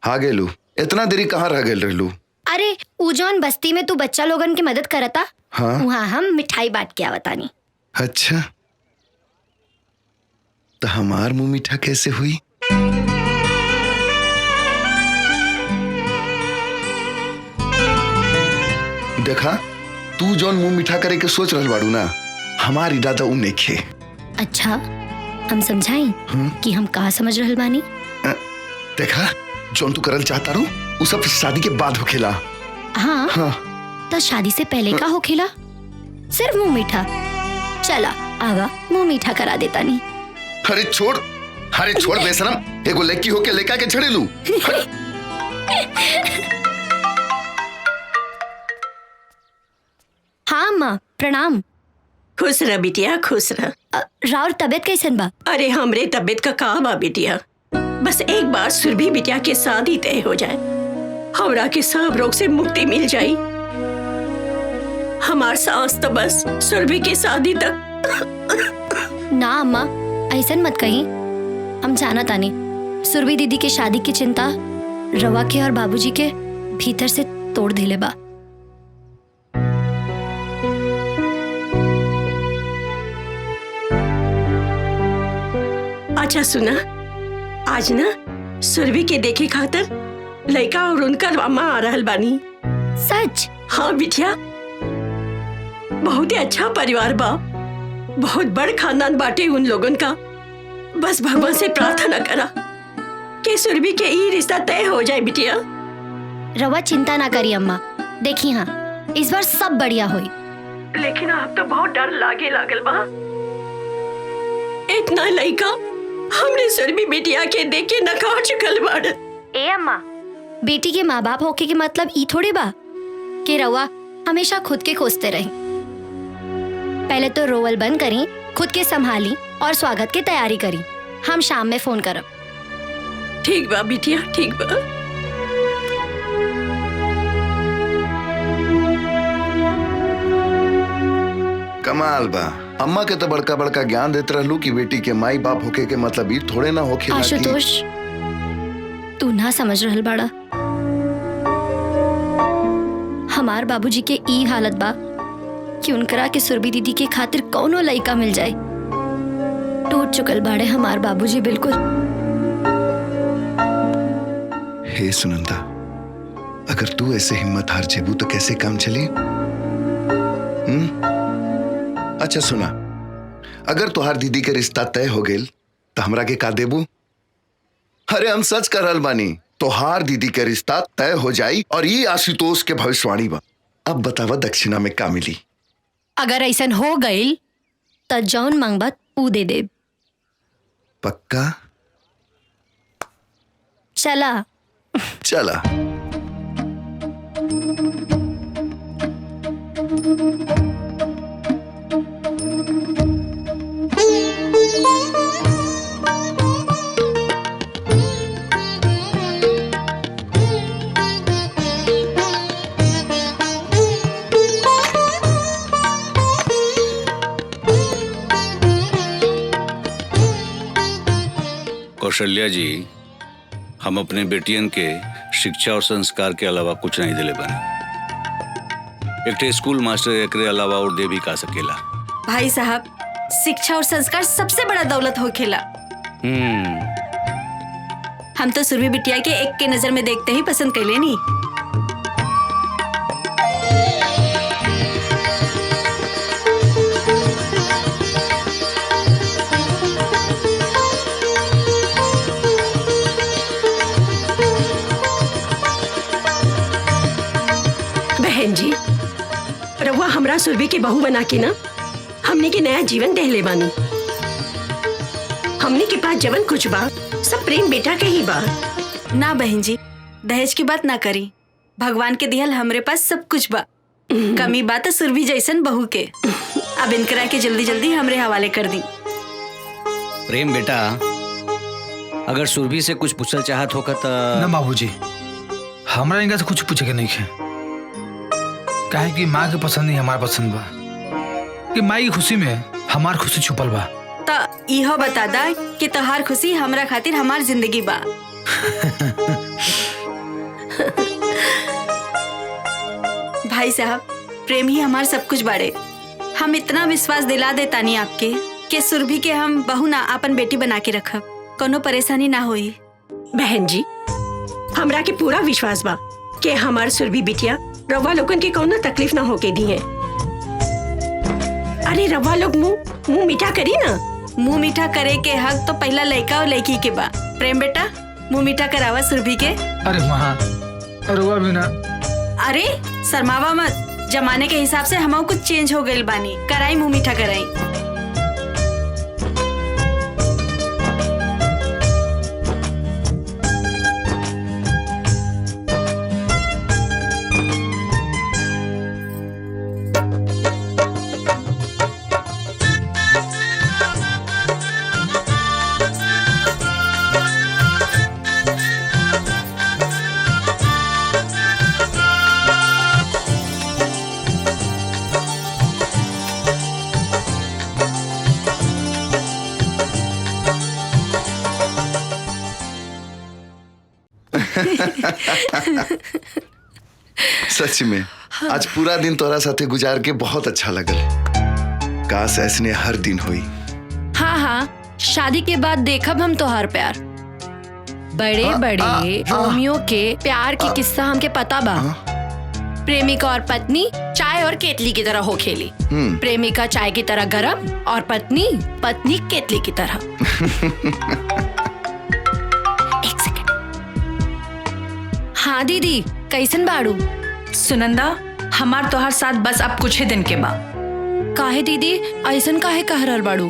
हाँ गेलू, इतना देरी कहाँ रह गेल रहलू? अरे ऊ जौन बस्ती में तू बच्चा लोगन की मदद करता, हाँ वहाँ हम मिठाई बांट के आवतानी। अच्छा, तो हमार मुंह मीठा कैसे हुई? देखा, तू जौन मुंह मीठा करे के सोच रहल बाड़ू ना, हमारी इरादा उ नइखे। अच्छा, हम समझाई कि हम कहाँ समझ रहल बानी? देखा, जौन तू करल चाहता रू, उ सब शादी के बाद होखेला। हाँ, तो शादी से पहले का होखेला? सिर्फ मुंह मीठा। चला आवा, मुंह मीठा करा देता नहीं। अरे छोड़ बेशरम, एगो लड़की होके लेका के छड़े लू। हाँ माँ, प्रणाम। खुश रह बिटिया, खुश रह। राउर तबियत कैसन बा? अरे हमरे तबियत का कहा बा बिटिया, बस एक बार सुरभि बिटिया के शादी तय हो जाए, हमरा के सब रोग से मुक्ति मिल जाई। हमार सांस तो बस सुरभि की शादी तक। ना अम्मा, ऐसन मत कही। हम जाना तानी सुरभि दीदी के शादी की चिंता रवा के और बाबूजी के भीतर से तोड़ दिले बा। अच्छा सुना, आज ना सुरभि के देखे खातर लड़का और उनकर अम्मा आ रहल बानी। सच? हाँ बिटिया, बहुत ही अच्छा परिवार बा, बहुत बड़ खानदान बाटे उन लोगन का। बस भगवान से प्रार्थना करा कि सुरभि के ई रिश्ता तय हो जाए बिटिया। रवा चिंता ना करी अम्मा, देखी हाँ इस बार सब बढ़िया हुई। लेकिन अब तो बहुत डर लागल बा। इतना लड़का हमने सुरभि बिटिया के देख के नकार चुकल बाड़। ए अम्मा, बेटी के माँ बाप होके के मतलब ई थोड़े बा कि रवा हमेशा खुद के खोजते रही। पहले तो रोवल बंद करी, खुद के संभाली और स्वागत की तैयारी करी। हम शाम में फोन करब। ठीक बा बिटिया, ठीक बा। कमाल बा, अम्मा के तो बड़का बड़का ज्ञान देते रहलू कि बेटी के माई बाप होके के मतलब ई थोड़े ना होखे। आशुतोष, तू ना समझ रहल बाड़ा। हमार बाबूजी के ई हालत बा कि उनकरा के सुरभि दीदी के खातिर कौनो लड़का मिल जाए। टूट चुकल बाड़े हमार बाबूजी बिल्कुल। हे सुनंदा, अगर तू ऐसे हिम्मत हार जेबू तो कैसे काम चली? अच्छा सुना, अगर तुहार दीदी के रिश्ता तय हो गेल तो हमरा के का देबू? अरे हम सच कर रहल बानी, तुहार दीदी के रिश्ता तय हो जाई और ये आशुतोष के भविष्यवाणी बा। अब बतावा दक्षिणा में का मिली? अगर ऐसन हो गईल तो जौन मांगबा ऊ दे दे। पक्का? चला चला। कौशल्या जी, हम अपने बेटियन के शिक्षा और संस्कार के अलावा कुछ नहीं दिले बने। एक स्कूल मास्टर एकरे अलावा और दे भी का सकेला। भाई साहब, शिक्षा और संस्कार सबसे बड़ा दौलत होखेला। हम तो सुरभि बिटिया के एक के नजर में देखते ही पसंद कर लेनी। बहन जी, रहुआ हमरा सुरभि के बहू बना के ना हमने के नया जीवन देहले बानी। हमने के पास जवन कुछ बा सब प्रेम बेटा के ही बा। ना बहन जी, दहेज की बात ना करी। भगवान के दिहल हमरे पास सब कुछ बा। कमी बात सुरभि जैसन बहू के। अब इनकरा के जल्दी जल्दी हमरे हवाले कर दी। प्रेम बेटा, अगर सुरभि से कुछ पूछल चाहत होगा तो ना बाबूजी, हमरा इनका से कुछ पूछे के नहीं है। काहे कि माँ के पसंद ही हमार पसंद बा, कि माँ की खुशी में हमार खुशी छुपल बा। तो इहो बता दा कि तोहार खुशी हमरा खातिर हमार जिंदगी बा। भाई साहब, प्रेम ही हमार सब कुछ बाड़े। हम इतना विश्वास दिला देता नहीं आपके कि सुरभि के हम बहू ना अपन बेटी बना के रखब, कोनो परेशानी ना होई। बहन जी, हमरा के पूरा विश्वास बा कि हमार सुरभि बिटिया रवा लोगन के कोनो तकलीफ ना होके दी है। अरे रवा लोग मुंह मीठा करी ना। मुंह मीठा करे के हक तो पहला लड़का और लड़की के बा। प्रेम बेटा, मुंह मीठा करावा सुरभि के। अरे वहाँ रुआ भी ना। अरे शर्मावा मत, जमाने के हिसाब से हम कुछ चेंज हो गइल बानी। कराई मुंह मीठा कराई। सच में आज पूरा दिन तोरा साथे गुजार के बहुत अच्छा लगल। काश ऐसने हर दिन हुई। हाँ हाँ, शादी के बाद देखब हम तोहार प्यार। बड़े बड़े रोमियो के प्यार की किस्सा हमके पता बा। प्रेमिका और पत्नी चाय और केतली की तरह हो खेली। प्रेमिका चाय की तरह गरम और पत्नी केतली की तरह। एक सेकंड। हाँ दीदी, कैसन बाड़ू? सुनंदा, हमार तोहार साथ बस अब कुछ ही दिन के बा। काहे दीदी ऐसन काहे कह रहल बाड़ू?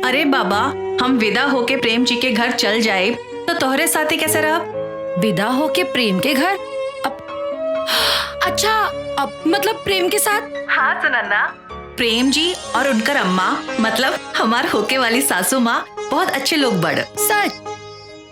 अरे बाबा, हम विदा होके प्रेम जी के घर चल जाए तो तोहरे साथी कैसे रह? विदा होके प्रेम के घर? अच्छा, अब मतलब प्रेम के साथ? हाँ सुनंदा, प्रेम जी और उनकर अम्मा मतलब हमार होके वाली सासू माँ बहुत अच्छे लोग बड़। सच?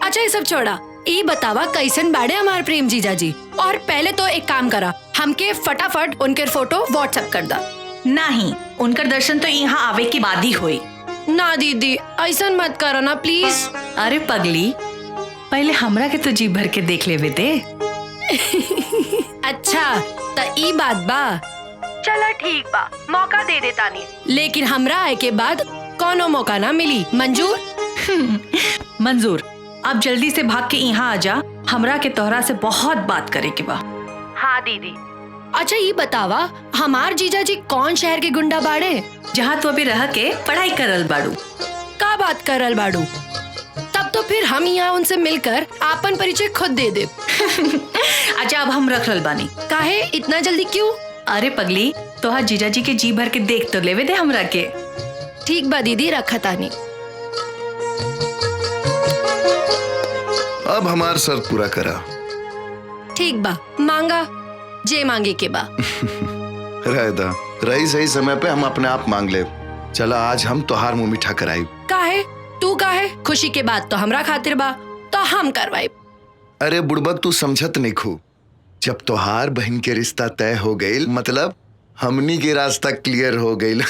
अच्छा ये सब छोड़ा, ये बतावा कैसन बाड़े हमारे प्रेम जीजा जी। और पहले तो एक काम करा, हमके फटाफट उनके फोटो व्हाट्सएप कर दा। नहीं, उनकर दर्शन तो यहाँ आवे की बाद ही हुई। ना दीदी ऐसा मत करो ना प्लीज। अरे पगली, पहले हमरा के तो जी भर के देख लेवे दे। अच्छा तो ई बात बा। चला ठीक बा, मौका दे देता नहीं, लेकिन हमरा आए के बाद कोनो मौका ना मिली। मंजूर? मंजूर। अब जल्दी से भाग के यहाँ आ जा, हमरा के तोहरा से बहुत बात करे के बा। हाँ दीदी। अच्छा ये बतावा, हमार जीजा जी कौन शहर के गुंडा बाड़े? जहाँ तू अभी रह के पढ़ाई करल बाड़ू। का बात करल बाड़ू? तब तो फिर हम यहाँ उनसे मिलकर आपन परिचय खुद दे दे। अच्छा अब हम रख रल बानी। काहे इतना जल्दी क्यों? अरे पगली, तोहार जीजा जी के जी भर के देख तो लेवे दे हमरा के। ठीक बा दीदी, रखा तानी। अब हमार सर पूरा करा। ठीक बा, मांगा जे मांगे के बा। रहदा रही सही समय पे हम अपने आप मांग ले। चला आज हम तोहार मुंह मीठा कराई। काहे? तू काहे? खुशी के बात तो हमरा खातिर बा, तो हम करवाई। अरे बुड़बक, तू समझत नहीं खू। जब तोहार बहन के रिश्ता तय हो गई, मतलब हमनी के रास्ता क्लियर हो गई।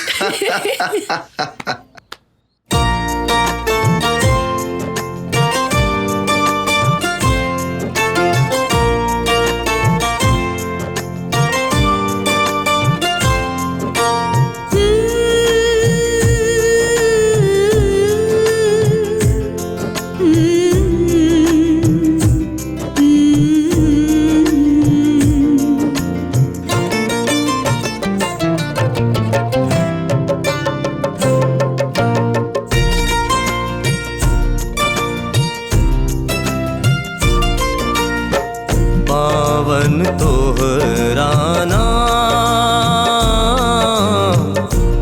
पावन तोहरा नाम,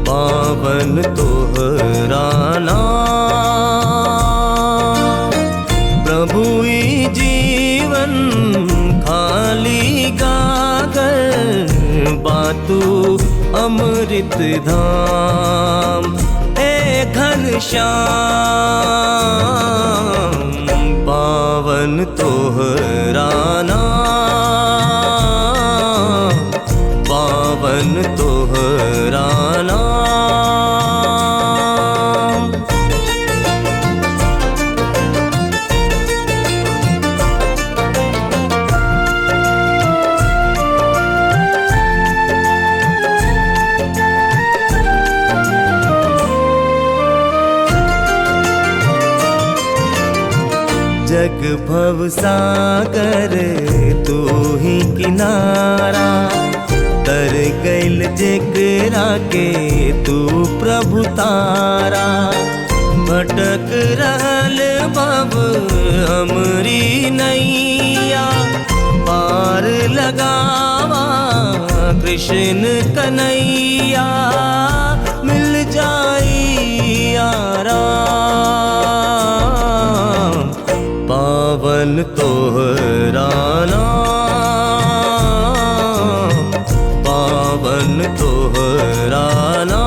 पावन तोहरा नाम। प्रभु ई जीवन खाली गागर, बातू अमृत धाम। ए घनश्याम, पावन तोहरा नाम, पावन तोहरा नाम। जग भव सागर तू ही किनारा, तर गइल जेकरा के तू प्रभु तारा। भटक रहल बब हमरी नैया, पार लगावा कृष्ण कन्हैया, मिल जाई आराम। पावन तोहरा नाम, पावन तोहरा नाम।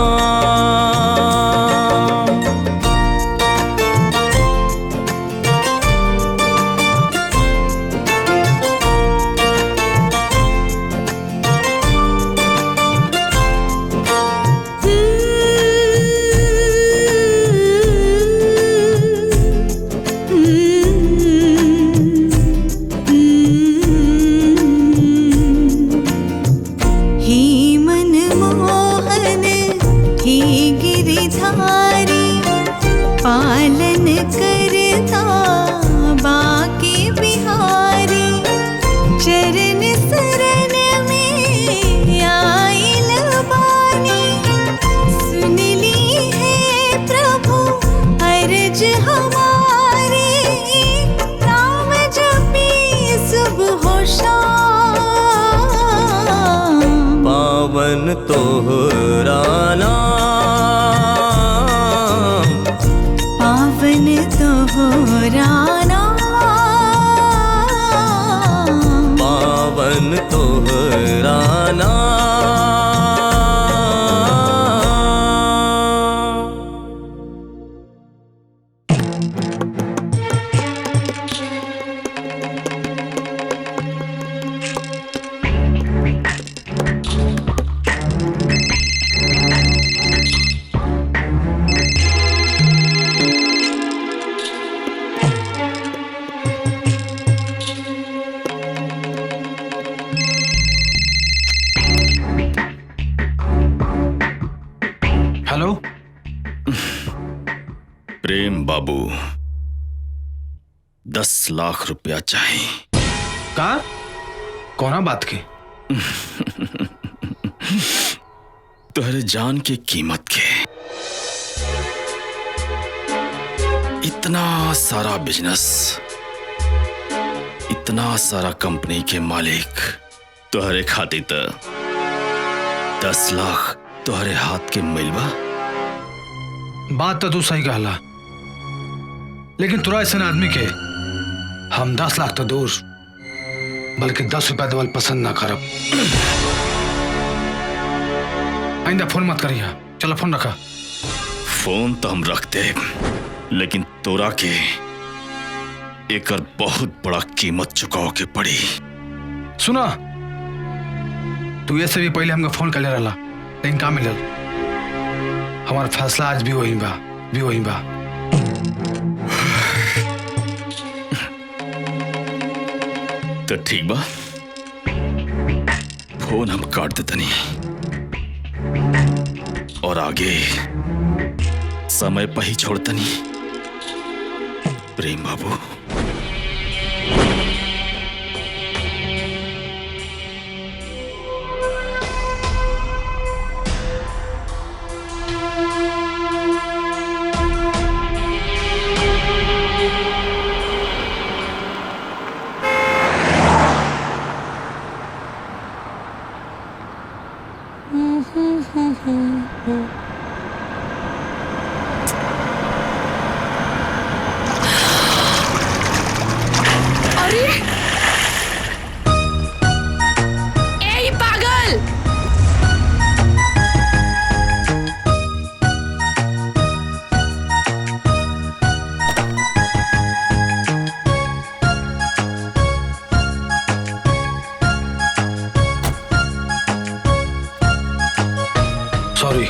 पालन करता बाके बिहारी, चरण शरण में आइल बानी। सुन ली है प्रभु अर्ज हमारी, नाम जपी सुबह हो शाम। पावन तोहरा नाम, पावन तोहरा नाम, पावन तोहरा नाम। हेलो प्रेम बाबू, 10 लाख रुपया चाहिए। का कौना बात की? तुहरे जान की कीमत के। इतना सारा बिजनेस, इतना सारा कंपनी के मालिक तुहरे खातिर त 10 लाख तुहरे हाथ के मिलवा। बात तो तू सही कहला, लेकिन तुरा ऐसा आदमी के हम 10 लाख तो दूर बल्कि 10 रुपया देवल पसंद ना करब। आइंदा फोन मत करिया, चलो फोन रखा। फोन तो हम रखते, लेकिन तोरा के एकर बहुत बड़ा कीमत चुकाव के पड़ी। सुना, तू ये से भी पहले हमका फोन कर ले रहा, लेकिन का मिलल? हमारा फैसला आज भी वही बा। तो ठीक बा, फोन हम काट देतनी और आगे समय पर ही छोड़तनी। प्रेम बाबू, सॉरी,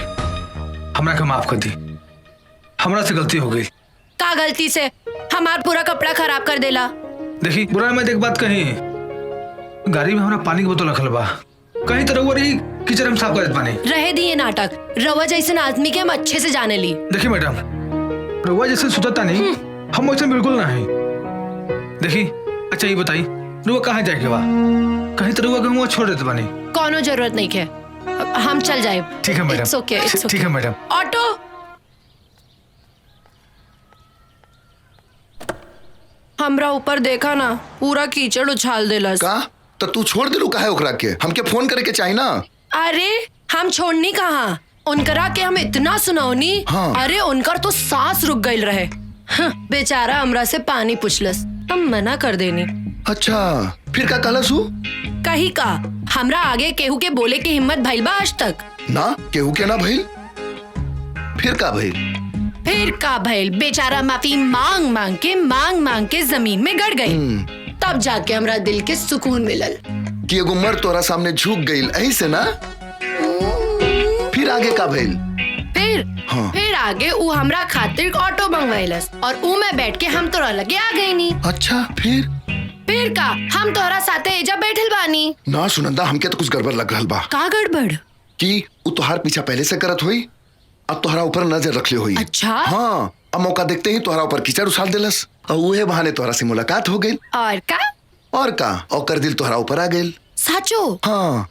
हमरा के माफ कर दी, हमरा से गलती हो गई। का गलती से? हमार पूरा कपड़ा खराब कर देला। देखी, बुरा मत, एक बात कही, गाड़ी में हमरा पानी की बोतल रखल बा, कहीं तो रउआ रही किचन में साफ कर देत पानी। रहे दिए नाटक, रवा जैसे आदमी के हम अच्छे से जाने ली। देखिए मैडम, रउआ जैसे सुतता नहीं, हम वैसे बिल्कुल ना है। देखी अच्छा ये बताई रुआ कहाँ जाए के बा? कहीं तो रुआ गंगुआ छोड़ देते बानी। कोनो जरूरत नहीं है, हम चल जाए। ठीक है madam. It's okay, it's okay. ठीक है मैडम। ऑटो। हमरा ऊपर देखा ना, पूरा कीचड़ उछाल देलस। का तो तू छोड़ दिलू काहे ओकरा के? हमके फोन करे के चाही ना। अरे हम छोड़नी कहाँ, उनकरा के हम इतना सुनौनी। हाँ। अरे उनकर तो सांस रुक गई रहे। बेचारा हमरा से पानी पुछलस, हम मना कर देनी। अच्छा फिर का कहलस? कही का हमरा आगे केहू के बोले की हिम्मत भइल बा आज तक? ना केहू के ना भइल। फिर का भइल? फिर का भइल, बेचारा माफी मांग मांग के जमीन में गड़ गई। तब जाके हमरा दिल के सुकून मिलल कि एगो मर्द तोरा सामने झुक गइल, ऐही से ना? फिर आगे का भइल? फिर आगे उ हमरा खातिर ऑटो मंगवाइलस और उ में बैठ के हम तोरा लगे आ गई नी। अच्छा फिर का हम तोरा साथे एजा बैठल बानी। ना सुनंदा, हमके तो कुछ गड़बड़ लग रहल बा। का गड़बड़? कि उ तोहार पीछा पहले से करत हुई, अब तोहरा ऊपर नजर रखले हुई। अच्छा? हाँ, अब मौका देखते ही तोहरा ऊपर कीचड़ उछाल देलस और उहे बहाने तोहरा से मुलाकात हो गई। और का ओकर दिल तोहरा ऊपर आ गइल। साचो? हाँ।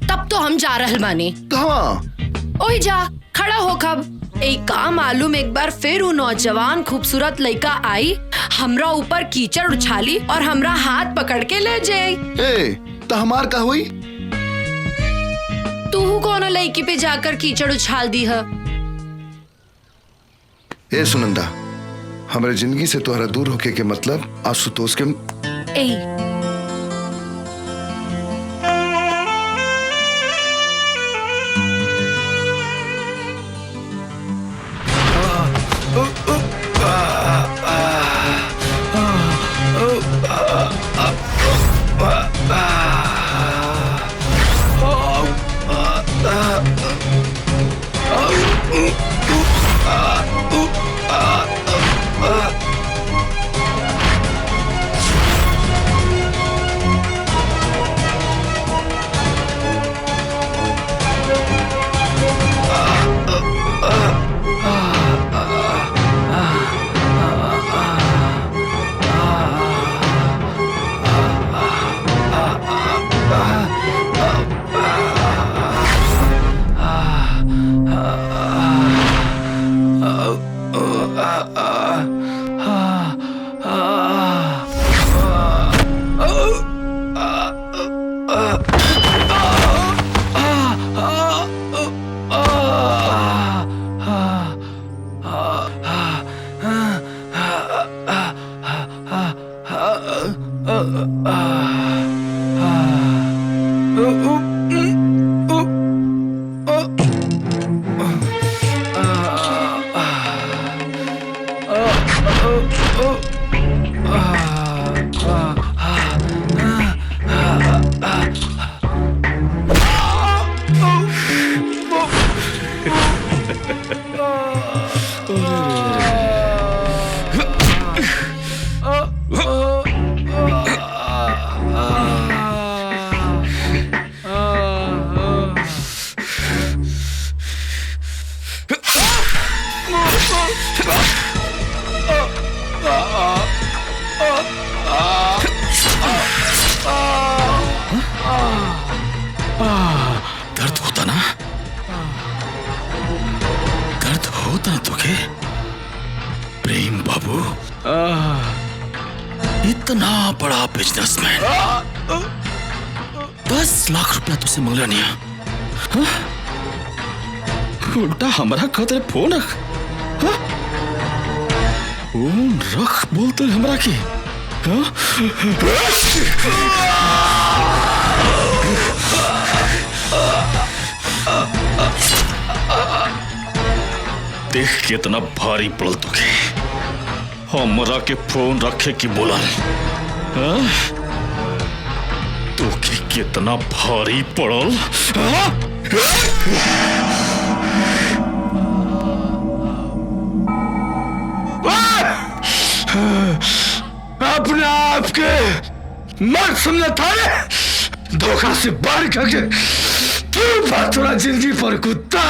तब तो हम जा रहल बानी। ओही जा खड़ा हो खब। एक काम मालूम, एक बार फिर उ नौजवान खूबसूरत लड़का आई, हमरा ऊपर कीचड़ उछाली और हमरा हाथ पकड़ के ले जाई। तो हमार का हुई? तू कौन लड़की पे जाकर कीचड़ उछाल दी है? ए सुनंदा, हमारे जिंदगी से तोहरा दूर होके के मतलब आशुतोष के दर्द होता ना? दर्द होता तुझे? प्रेम बाबू इतना बड़ा बिजनेसमैन 10 लाख रुपया तुझसे मांगला नहीं है? उल्टा हमारा खातिर फोन रख। फोन रख बोलते हमरा की। देख कितना भारी पड़ल तुके, हमरा के फोन रखे की बोलल। तुके कितना भारी पड़ल। अपने आप के मर्द समझा था, धोखा से बाहर करके तू थोड़ा जिंदगी पर कुत्ता।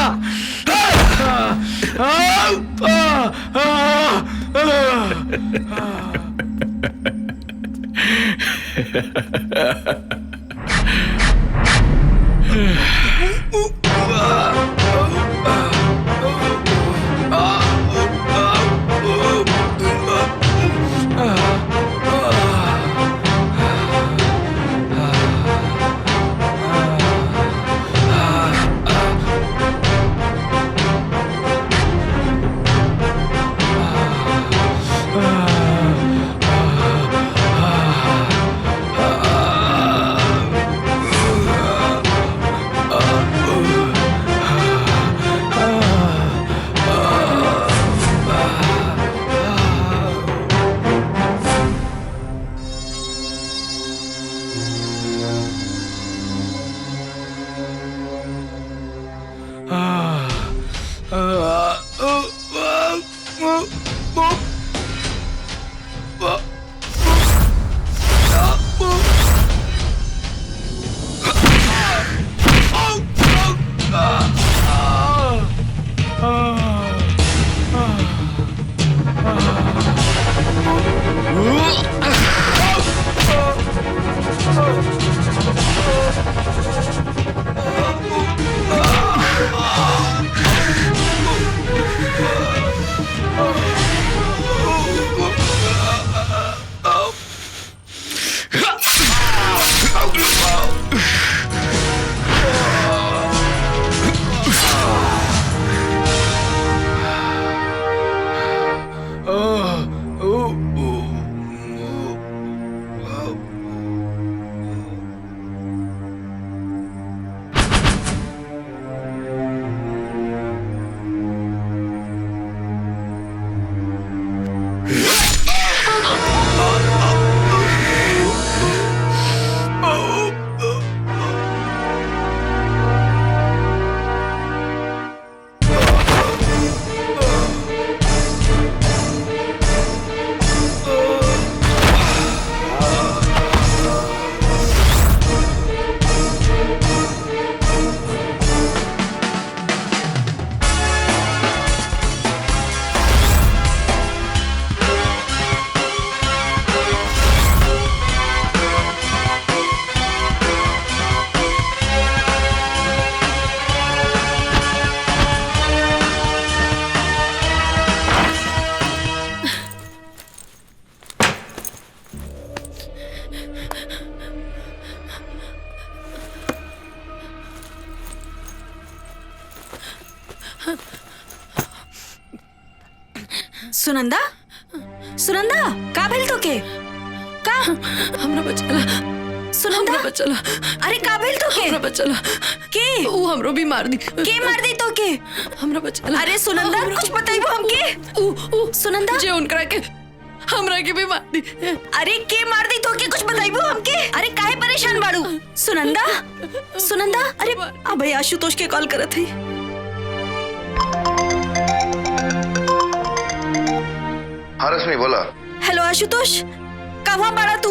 सुनंदा सुनंदा का भेल तो के का हमरा बचला सुनंदा बचला अरे का भेल तो के हमरा बचला के ऊ हमरो भी मार दी के मार दी तो के हमरा बचला अरे सुनंदा कुछ बताइबो हमके ऊ सुनंदा जे उनकरा के हमरा के भी मार दी अरे के मार दी तो के कुछ बताइबो हमके अरे काहे परेशान बाड़ू सुनंदा सुनंदा अरे अबे आशुतोष के कॉल करत है हाँ रश्मि बोला। हेलो आशुतोष कहाँ बाड़ा तू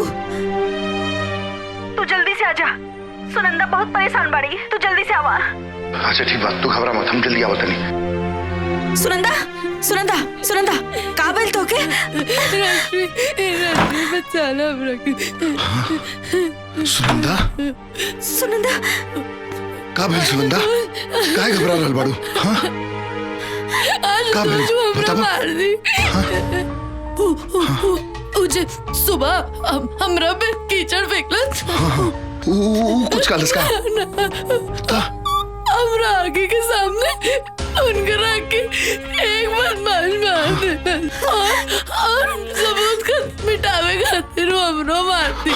जल्दी से आजा सुनंदा बहुत परेशान बाड़ी तू जल्दी से आवा अच्छा ठीक बात तू घबरा मत हम जल्दी आवत नहीं। सुनंदा सुनंदा सुनंदा का भेल तो के बचाला हमरा के सुनंदा सुनंदा का भेल सुनंदा काहे घबरा रहल बाड़ू? हाँ का भेल बताबो। मार दी उजे सुबह हमरा पे कीचड़ फेंकलस। ऊ कुछ कालस का हमरा आगे के सामने उनके रख के एक बदमाश मार दे और सबूत का मिटावे खातिर हमरो मार दी।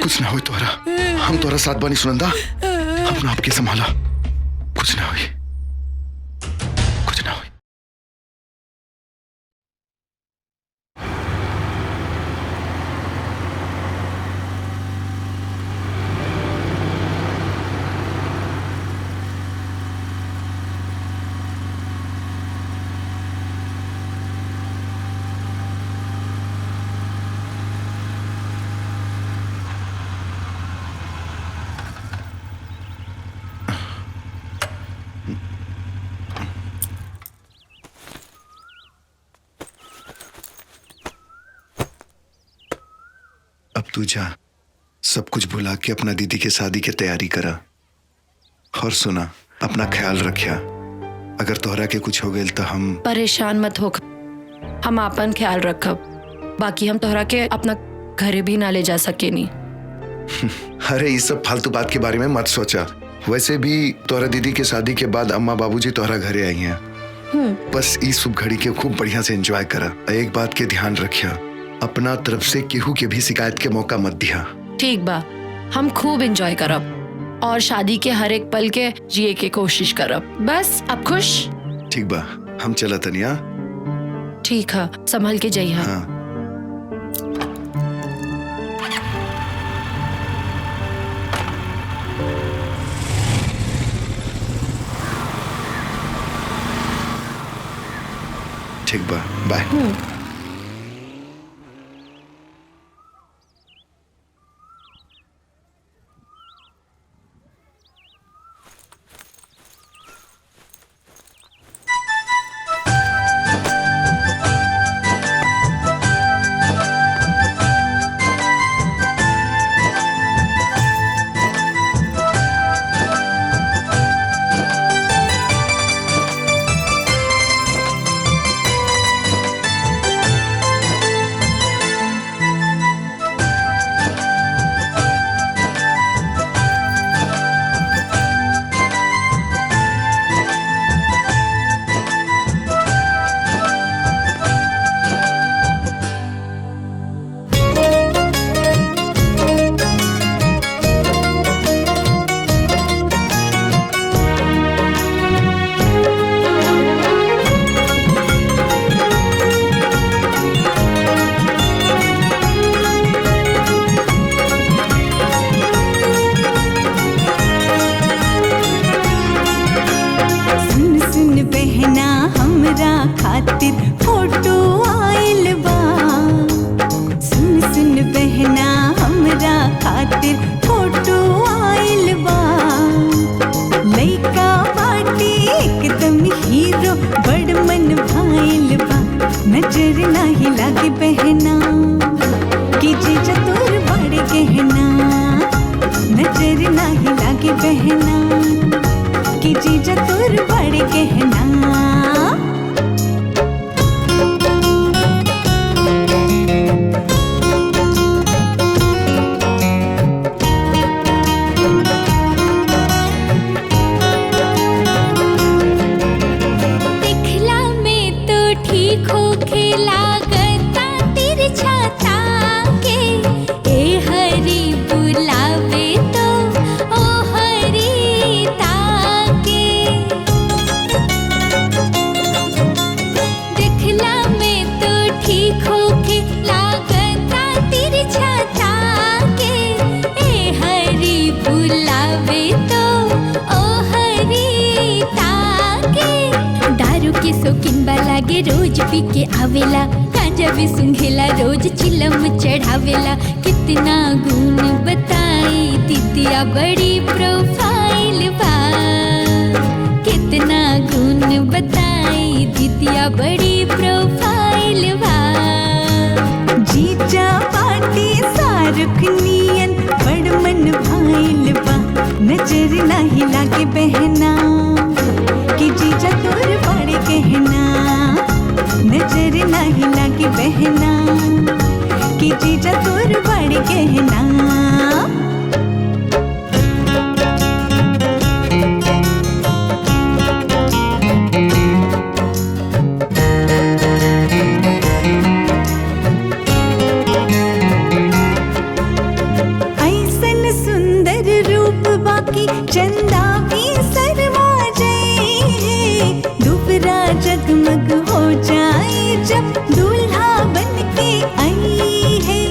कुछ ना होई तोरा हम तोरा साथ बानी सुनंदा अपना आपके संभाला कुछ ना होई कुछ ना होई। तू जा, सब कुछ भुला के अपना दीदी के शादी की तैयारी करा। और सुना, अपना ख्याल रखिया। अगर तोहरा के कुछ हो गए तो हम परेशान मत हो, हम आपन ख्याल रखब। बाकी हम तोहरा के अपना घरे भी ना ले जा सके नी। अरे ये सब फालतू बात के बारे में मत सोचा। वैसे भी तोहरा दीदी के शादी के बाद अम्मा बाबूजी तोहरा घरे आई हैं। बस इस शुभ घड़ी के खूब बढ़िया से एंजॉय करा। एक बात के ध्यान रखिया, अपना तरफ से केहू के भी शिकायत के मौका मत दिया। ठीक बा, हम खूब एंजॉय करब और शादी के हर एक पल के जिए के कोशिश करब। बस अब खुश? ठीक बा, हम चला तनिया। ठीक है, संभल के जाइए। हाँ। ठीक बा, बाय। खातिर फोटो आइल बा। सुन सुन बहना हमरा खातिर फोटो आइल बा। लइका बाटी एकदम हीरो बड़ मन भाइल बा। नजर नाही लागे बहना कि जीजा तोर बड़ गहना। नजर नाही लागे बहना कि जीजा तोर बड़ गहना। लागे रोज पी के आवेला। गांजा भी सुंघेला रोज चिलम चढ़ावेला। कितना गुण बताई दीदिया बड़ी प्रोफाइल बा। कितना गुण बताई दीदिया बड़ी प्रोफाइल बा। जीजा पाटी शाहरुख नियन बड़ मन भाइल बा। नजर नाही लागे बहना कि जीजा तोर बड़ गहना। नजर नाही लागे बहना कि जीजा तोर बड़ गहना। ऐसन सुंदर रूप बाकी चंदा भी शर्मा जाए। दुबरा जगमग हो जाए जब दूल्हा बन के आई है।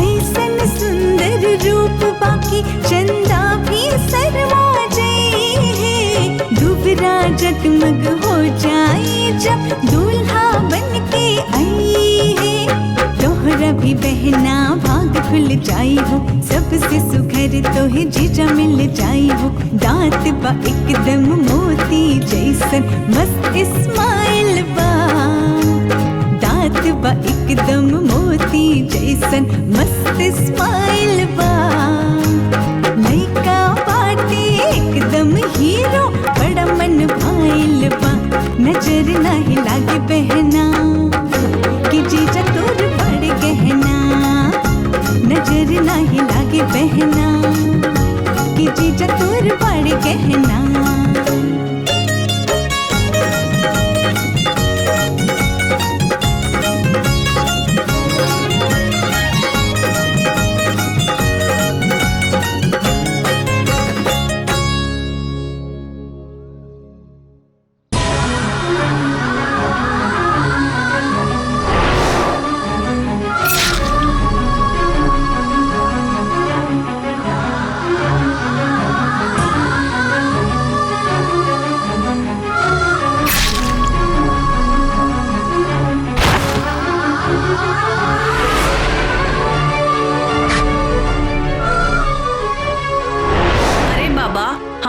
ऐसन सुंदर रूप बाकी चंदा भी शर्मा जाए। दुबरा जगमग हो जाए जब दूल्हा बन के आई है। तोहरा भी बहना भाग खुल जाई हो। सबसे सुघर तोहे जीजा मिल जाई हो। दांत बा एकदम मोती जैसन मस्त स्माइल बा। दांत बा एकदम मोती जैसन मस्त स्माइल बा लइका बाटे एकदम हीरो बड़ा मन भाइल बा नजर नाही लागे बहना कि जीजा तोर बड़ गहना नजर नाही लागे बहना कि जीजा तोर बड़ गहना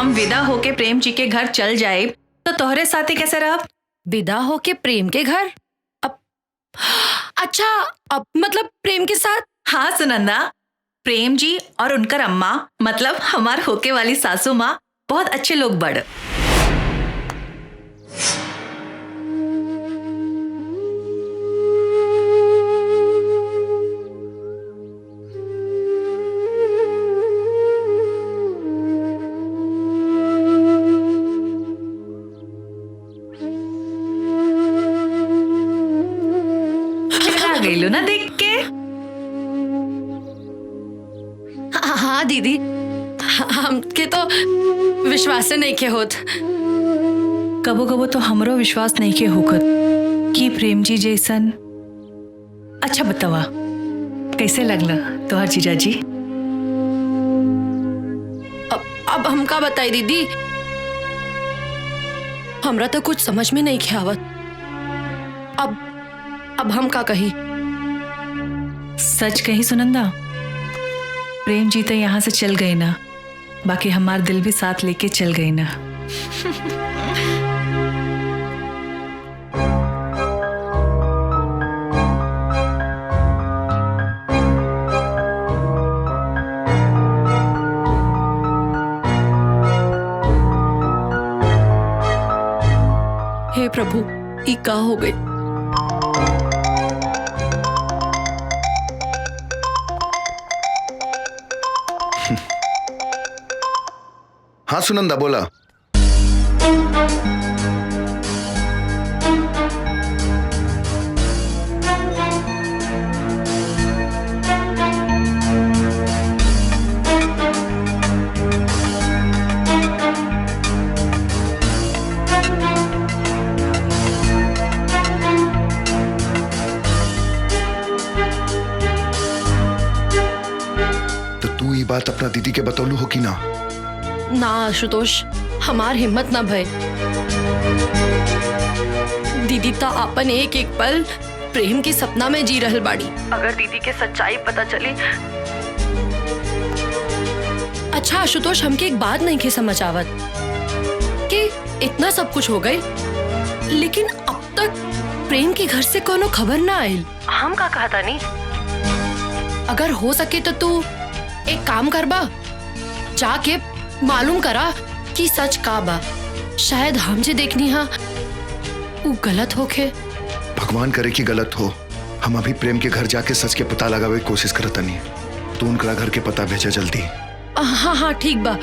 विदा होके प्रेम जी के घर चल जाए तो तोहरे साथे कैसे रह? विदा होके प्रेम के घर? अब अच्छा, अब मतलब प्रेम के साथ? हाँ सुनंदा, प्रेम जी और उनकर अम्मा मतलब हमार होके वाली सासू माँ बहुत अच्छे लोग बड़। गईलू ना देख के? हाँ दीदी, हमके तो विश्वास नहीं के होत। कबो कबो तो हमरो विश्वास नहीं के होकत कि प्रेम जी जैसन। अच्छा बतावा, कैसे लगला तोहर जीजा जी? अब हम का बताई दीदी, हमरा तो कुछ समझ में नहीं आवत। अब हम का कही? सच कही सुनंदा, प्रेम जी तो यहाँ से चल गए ना, बाकी हमार दिल भी साथ लेके चल गए ना। हे प्रभु, ई का हो गई? हाँ सुनंदा बोला। तो तू ये बात अपना दीदी के बतौलू हो कि ना? ना आशुतोष, हमार हिम्मत ना भय। दीदी तो अपन एक एक पल प्रेम के सपना में जी रहल बाड़ी। अगर दीदी के सच्चाई पता चली। अच्छा आशुतोष, हमके एक बात नहीं के समझ आवत कि इतना सब कुछ हो गए, लेकिन अब तक प्रेम के घर से कोनो खबर ना आयल। हम का कहता नहीं? अगर हो सके तो तू एक काम करबा, जाके मालूम करा कि सच का बा। शायद हम जे देखनी हा वो गलत होके। भगवान करे कि गलत हो। हम अभी प्रेम के घर जाके सच के पता लगावे की कोशिश करत नहीं। तू उनका घर के पता भेजा जल्दी। हाँ हाँ ठीक बा।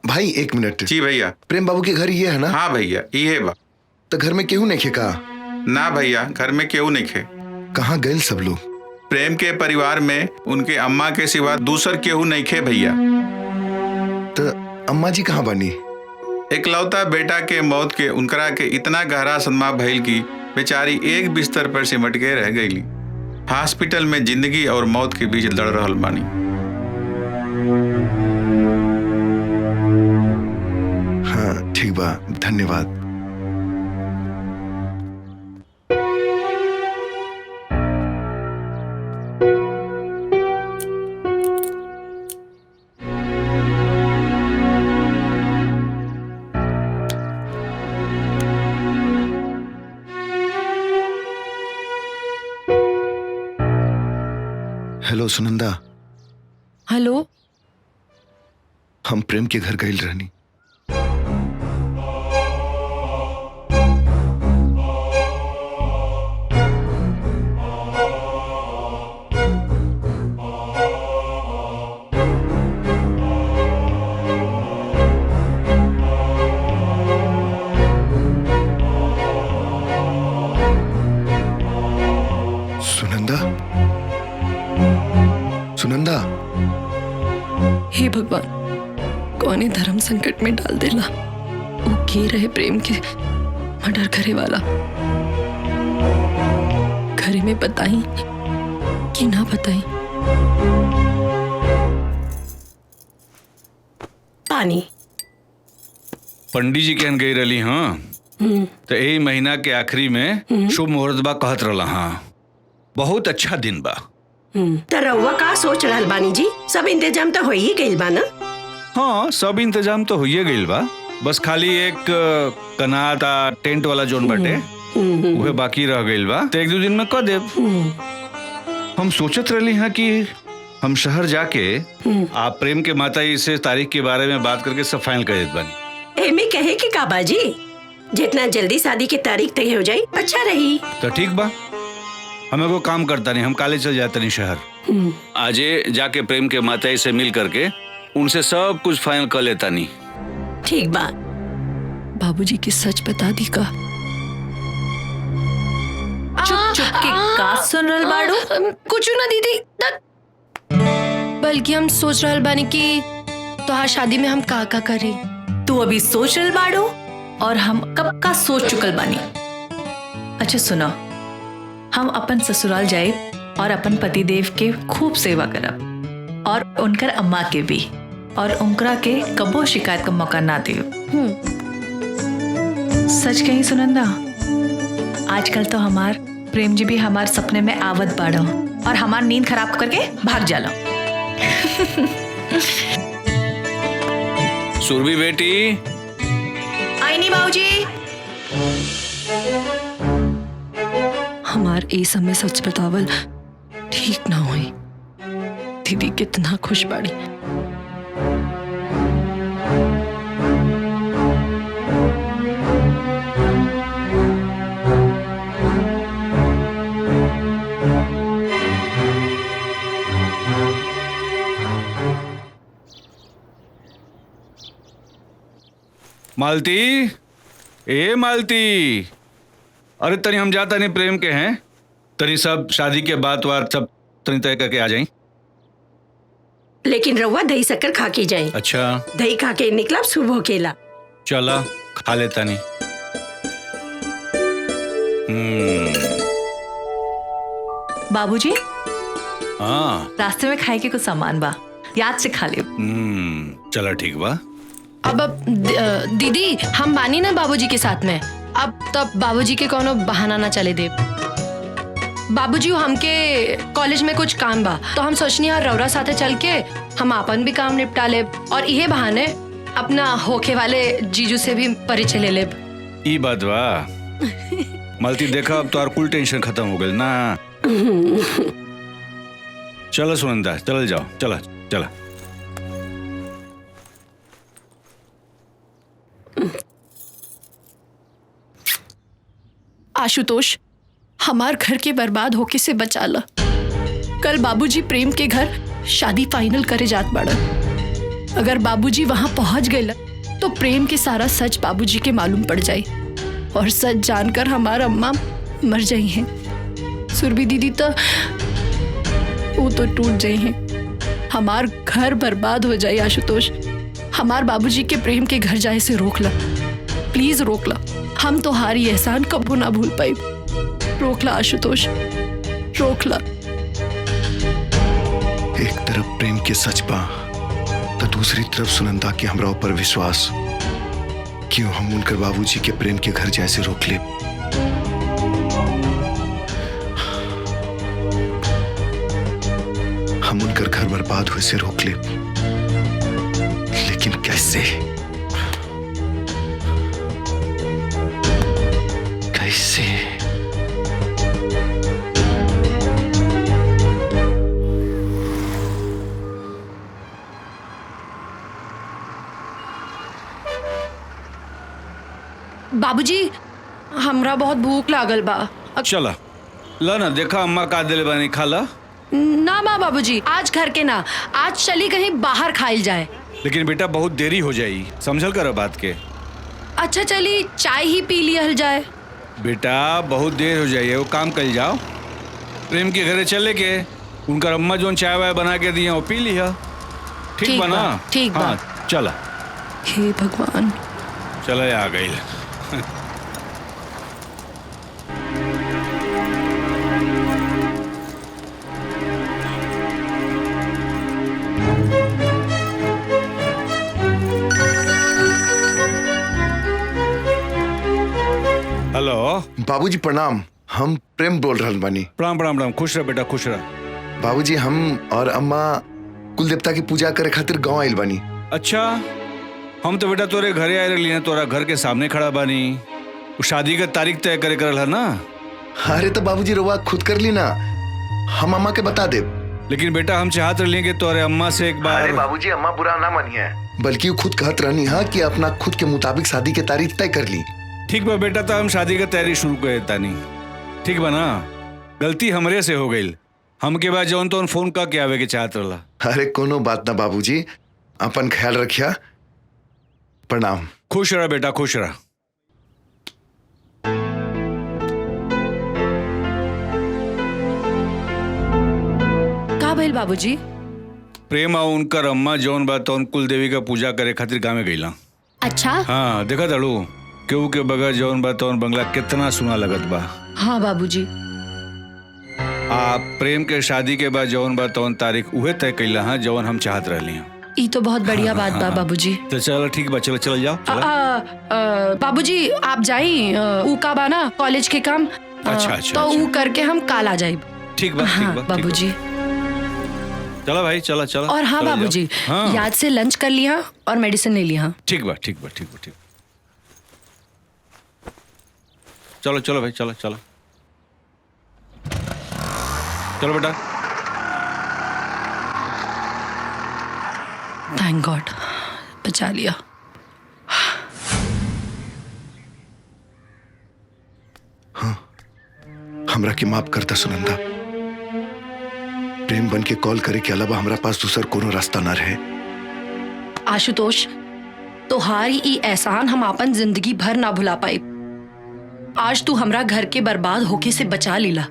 भाई एक मिनट। जी भैया। प्रेम बाबू के घर ये है ना? हाँ भैया ये बा। तो घर में केहू नहीं खे का? ना भैया, घर में केहू नहीं खे। कहाँ गए सब लोग? प्रेम के परिवार में उनके अम्मा के सिवा दूसर केहू नहीं खे भैया। तो अम्मा जी कहाँ बनी? इकलौता बेटा के मौत के उनकरा के इतना गहरा सदमा भइल की बेचारी एक बिस्तर पर सिमट के रह गईली। हॉस्पिटल में जिंदगी और मौत के बीच लड़ रहल बानी। बा, धन्यवाद। हेलो सुनंदा। हेलो। हम प्रेम के घर गए रहनी। सुनंदा, हे भगवान, कौने धर्म संकट में डाल देला। वो के रहे प्रेम के मर्डर करे वाला। घरे में बताई कि ना बताई। पानी पंडित जी कहन गई रही। हाँ तो यही महीना के आखिरी में शुभ मुहूर्त बा कहत रहा। हाँ बहुत अच्छा दिन बा। तो रउआ का सोच रहल बानी जी? सब इंतजाम तो हो ही गइल बा ना? हाँ सब इंतजाम तो होइए गइल बा, बस खाली एक कनाता टेंट वाला जोन बाटे उहे बाकी रह गइल बा। तो एक दो दिन में कर देब। हम सोचत रही हैं कि हम शहर जाके आप प्रेम के माता जी से तारीख के बारे में बात करके सब फाइनल कर देत बानी। एमे कहे कि का बाजी, जितना जल्दी शादी की तारीख तय हो जाए अच्छा रही। तो ठीक बा, हमें को काम करता नहीं, हम काले चल जाते नहीं शहर। आजे जाके प्रेम के माता जी से मिल करके उनसे सब कुछ फाइनल कर लेता नहीं। ठीक बा। बाबूजी की सच बता दी का? चुप चुप के का सुन रहल बाड़ू? कुछ ना दीदी, बल्कि हम सोच रहल बानी कि तोहार शादी में हम का करी। तू अभी सोच रहल बाड़ू और हम कब का सोच चुकल बानी। अच्छा सुनो, हम अपन ससुराल जाए और अपन पतिदेव के खूब सेवा करब और उनकर अम्मा के भी, और उनकरा के कबो शिकायत का मौका ना दे। सच कही सुनंदा, आजकल तो हमार प्रेम जी भी हमार सपने में आवत बाड़ो और हमार नींद खराब करके भाग जाला। सुरभि बेटी। आई नहीं बाबूजी। हमार ए समय सच बतावल ठीक ना हुई। दीदी कितना खुश बाड़ी। मालती, ए मालती, अरे तनी हम जाता नहीं प्रेम के हैं, तनी सब शादी के बात वार सब तनी तय करके आ जाए। लेकिन रउआ दही शक्कर खा के जाए। अच्छा दही खा के निकला शुभ होकेला। चला खा लेता नहीं। बाबूजी, हाँ रास्ते में खाए के कुछ सामान बा, याद से खा लियो। चला ठीक बा। अब दीदी हम बानी ना बाबूजी के साथ में, अब तब बाबूजी के कोनो बहाना ना चले दे। बाबूजी हमके कॉलेज में कुछ काम बा, तो हम सोचनी यार रौरा साथे चल के हम अपन भी काम निपटा ले और इहे बहाने अपना होके वाले जीजू से भी परिचय ले ले। ई बात बा। मालती देखा, अब तो और कुल टेंशन खत्म हो गई ना। चलो सुनंदा, चल जाओ, चला चला। आशुतोष, हमार घर के बर्बाद होके से बचा ला। कल बाबूजी प्रेम के घर शादी फाइनल करे जात बाड़न। अगर बाबूजी वहां पहुंच गए तो प्रेम के सारा सच बाबूजी के मालूम पड़ जाए और सच जानकर हमारा अम्मा मर जाई हैं। सुरभि दीदी तो वो तो टूट जाई हैं। हमार घर बर्बाद हो जाए। आशुतोष, हमार बाबूजी के प्रेम के घर जाए से रोक ला, प्लीज रोक ला। हम तो हारी एहसान कबू ना भूल पाई। रोक ला आशुतोष, रोक ला। एक तरफ प्रेम के सच बा तो दूसरी तरफ सुनंदा के हमरा ऊपर विश्वास। दोनों के बीच में कौनो गलत फहमी ना हो। ई बात के ध्यान रखिए। चला। चला। चला। क्यों हम उनकर बाबूजी के प्रेम के घर जैसे रोक ले? हम उनकर घर बर्बाद हुए से रोक ले, लेकिन कैसे? कैसे? बाबूजी हमरा बहुत भूख लागल बा। चला ला ना, देखा अम्मा का दिल बनी, खा ला। ना माँ बाबूजी, आज घर के ना, आज चली कहीं बाहर खाइल जाए। लेकिन बेटा बहुत देरी हो जाई, समझल करो बात के। अच्छा चली चाय ही पी लियल जाए। बेटा बहुत देर हो जाइए, वो काम कर जाओ, प्रेम के घरे चले के उनका अम्मा जो चाय वाय बना के दिया वो पी लिया। ठीक बा ना? ठीक बा। हाँ चला। हे भगवान, चला आ गई। हेलो बाबूजी प्रणाम, हम प्रेम बोल रहा बानी। प्रणाम प्रणाम प्रणाम, खुश रह बेटा खुश रह। बाबूजी हम और अम्मा कुल देवता की पूजा करे खातिर गांव आइल बानी। अच्छा, हम तो बेटा तोरे घरे आए रही, तोरा घर के सामने खड़ा बानी। वो शादी का तारीख तय करे करल है ना? अरे तो बाबूजी रवा खुद कर ली ना, हम अम्मा के बता दे। लेकिन बेटा हम चाहते रही कि तोरे अम्मा से एक बार। अरे बाबूजी अम्मा बुरा ना मानिए, बल्कि वो खुद कहत रहनी है कि अपना खुद के मुताबिक शादी के तारीख तय कर ली। ठीक बा बेटा, तो हम शादी का तैयारी शुरू कर देता नहीं। ठीक बा ना? गलती हमरे से हो गई, हमके बाद जौन तो फोन का के आवे के चाहत रहा। अरे कोनो बात ना बाबूजी, अपन ख्याल रखिया। प्रणाम। खुश रह बेटा खुश रह। का भइल बाबूजी? प्रेम आ उनकर अम्मा जौन बा तौन कुल देवी का पूजा करे खातिर गाँव में गईला। अच्छा हाँ देखा दड़ू, केहू के बगैर जौन बा तौन बंगला कितना सुना लगत बा। हाँ बाबूजी। आप प्रेम के शादी के बाद जौन बा तौन तारीख उहे तय कैला हाँ जौन हम चाहत रहली हैं। ई तो बहुत बढ़िया बात बा बाबूजी। तो चलो ठीक बा, चलो चल जाओ। बाबूजी आप जाई, ऊ का बा ना कॉलेज के काम। अच्छा अच्छा तो ऊ करके हम काल आ जाए। ठीक बा ठीक बा बाबूजी। चलो भाई चलो चलो। और हाँ बाबूजी, हाँ। याद से लंच कर लिया और मेडिसिन ले लिया। ठीक बा ठीक बा ठीक बा ठीक। चलो चलो भाई चलो चलो चलो बेटा। थैंक गॉड बचा लिया। हाँ हमरा के माफ करता सुनंदा, प्रेम बन के कॉल करे के अलावा हमरा पास दूसर कोनो रास्ता ना रहे। आशुतोष, तोहारी ई एहसान हम अपन जिंदगी भर ना भुला पाए। आज तू हमरा घर के बर्बाद होके से बचा लीला।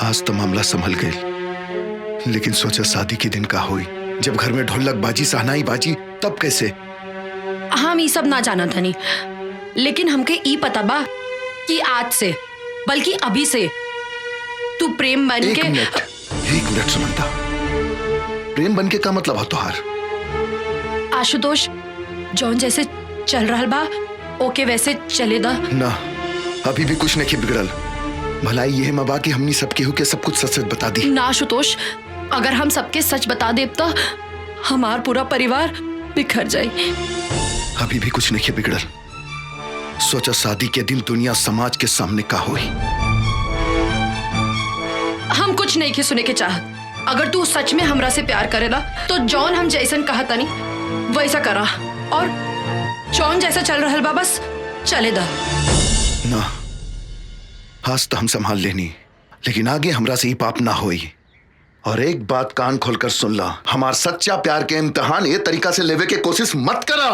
आज तो मामला संभल गई, लेकिन सोचा शादी के दिन का हुई, जब घर में ढोलक बाजी सहनाई बाजी तब कैसे? हम ई सब ना जाना था नहीं, लेकिन हमके ई पता बा कि आज से बल्कि अभी से तू प्रेम बन के। एक मिनट सुनंदा, प्रेम बन के का मतलब है तोहार? आशुतोष, जौन जैसे चल रहा बा ओके वैसे चले दा ना। अभी भी कुछ नहीं बिगड़ल, भलाई यह मबा कि हमनी सब केहू के सब कुछ सच सच बता दी। ना आशुतोष, अगर हम सबके सच बता देब तो हमार पूरा परिवार बिखर जाए। अभी भी कुछ नहीं बिगड़ल, सोचा शादी के दिन दुनिया समाज के सामने का हुई। हम कुछ नहीं के सुने के चाहत। अगर तू सच में हमरा से प्यार करेला तो जॉन हम जैसन कहा तनी वैसा करा, और जॉन जैसा चल रहा बा बस चले दा। ना, आज तो हम संभाल लेनी, लेकिन आगे हमरा से ही पाप ना होई। और एक बात कान खोलकर सुन ला, हमार सच्चा प्यार के इम्तिहान ये तरीका से लेवे के कोशिश मत करा।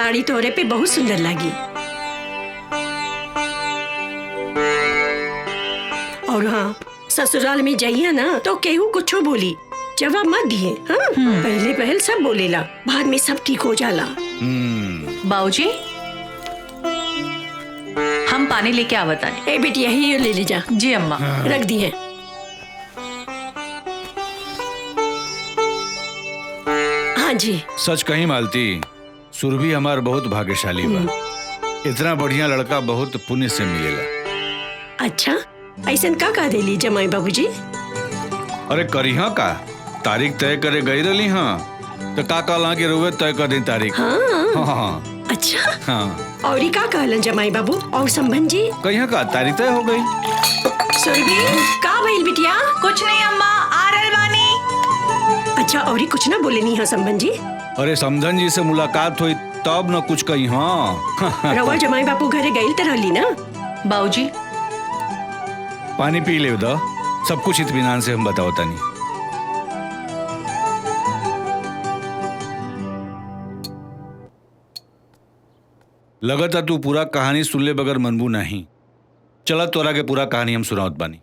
साड़ी तोरे पे बहुत सुंदर लगी। और हाँ, ससुराल में जाइए ना तो केहू कुछो बोली जवाब मत दिए। हाँ? पहले पहल सब बोलेला, बाद में सब ठीक हो जाला। बाबूजी, हम पानी लेके आवता। ए बेटी यही ले ले जा। जी अम्मा। रख दिए। हाँ जी। सच कहीं मालती, सुरभि हमार बहुत भाग्यशाली बा। इतना बढ़िया लड़का बहुत पुण्य से मिलेला। अच्छा, ऐसा का कह देली जमाई बाबूजी? अरे करिहा का, तारीख तय करे गई रही। हाँ तो का कहला के रोवे तय कर दी तारीख। हाँ। अच्छा। हाँ। और का कहलन जमाई बाबू और संबंध जी? कहिया का तारीख तय हो गई। सुरभि का भइल बिटिया? कुछ नहीं अम्मा, आ रहल बानी। अच्छा, और कुछ ना बोले नहीं? हाँ संबंध जी। अरे समधन जी से मुलाकात हुई तब न कुछ कही। हाँ रवा जमाई बापू घरे गई तो रहली ना? बाबूजी पानी पी ले दो, सब कुछ इत्मीनान से हम बताओ तनी। लगता तू पूरा कहानी सुन ले बगैर मनबू नहीं। चला तोरा के पूरा कहानी हम सुनावत बानी।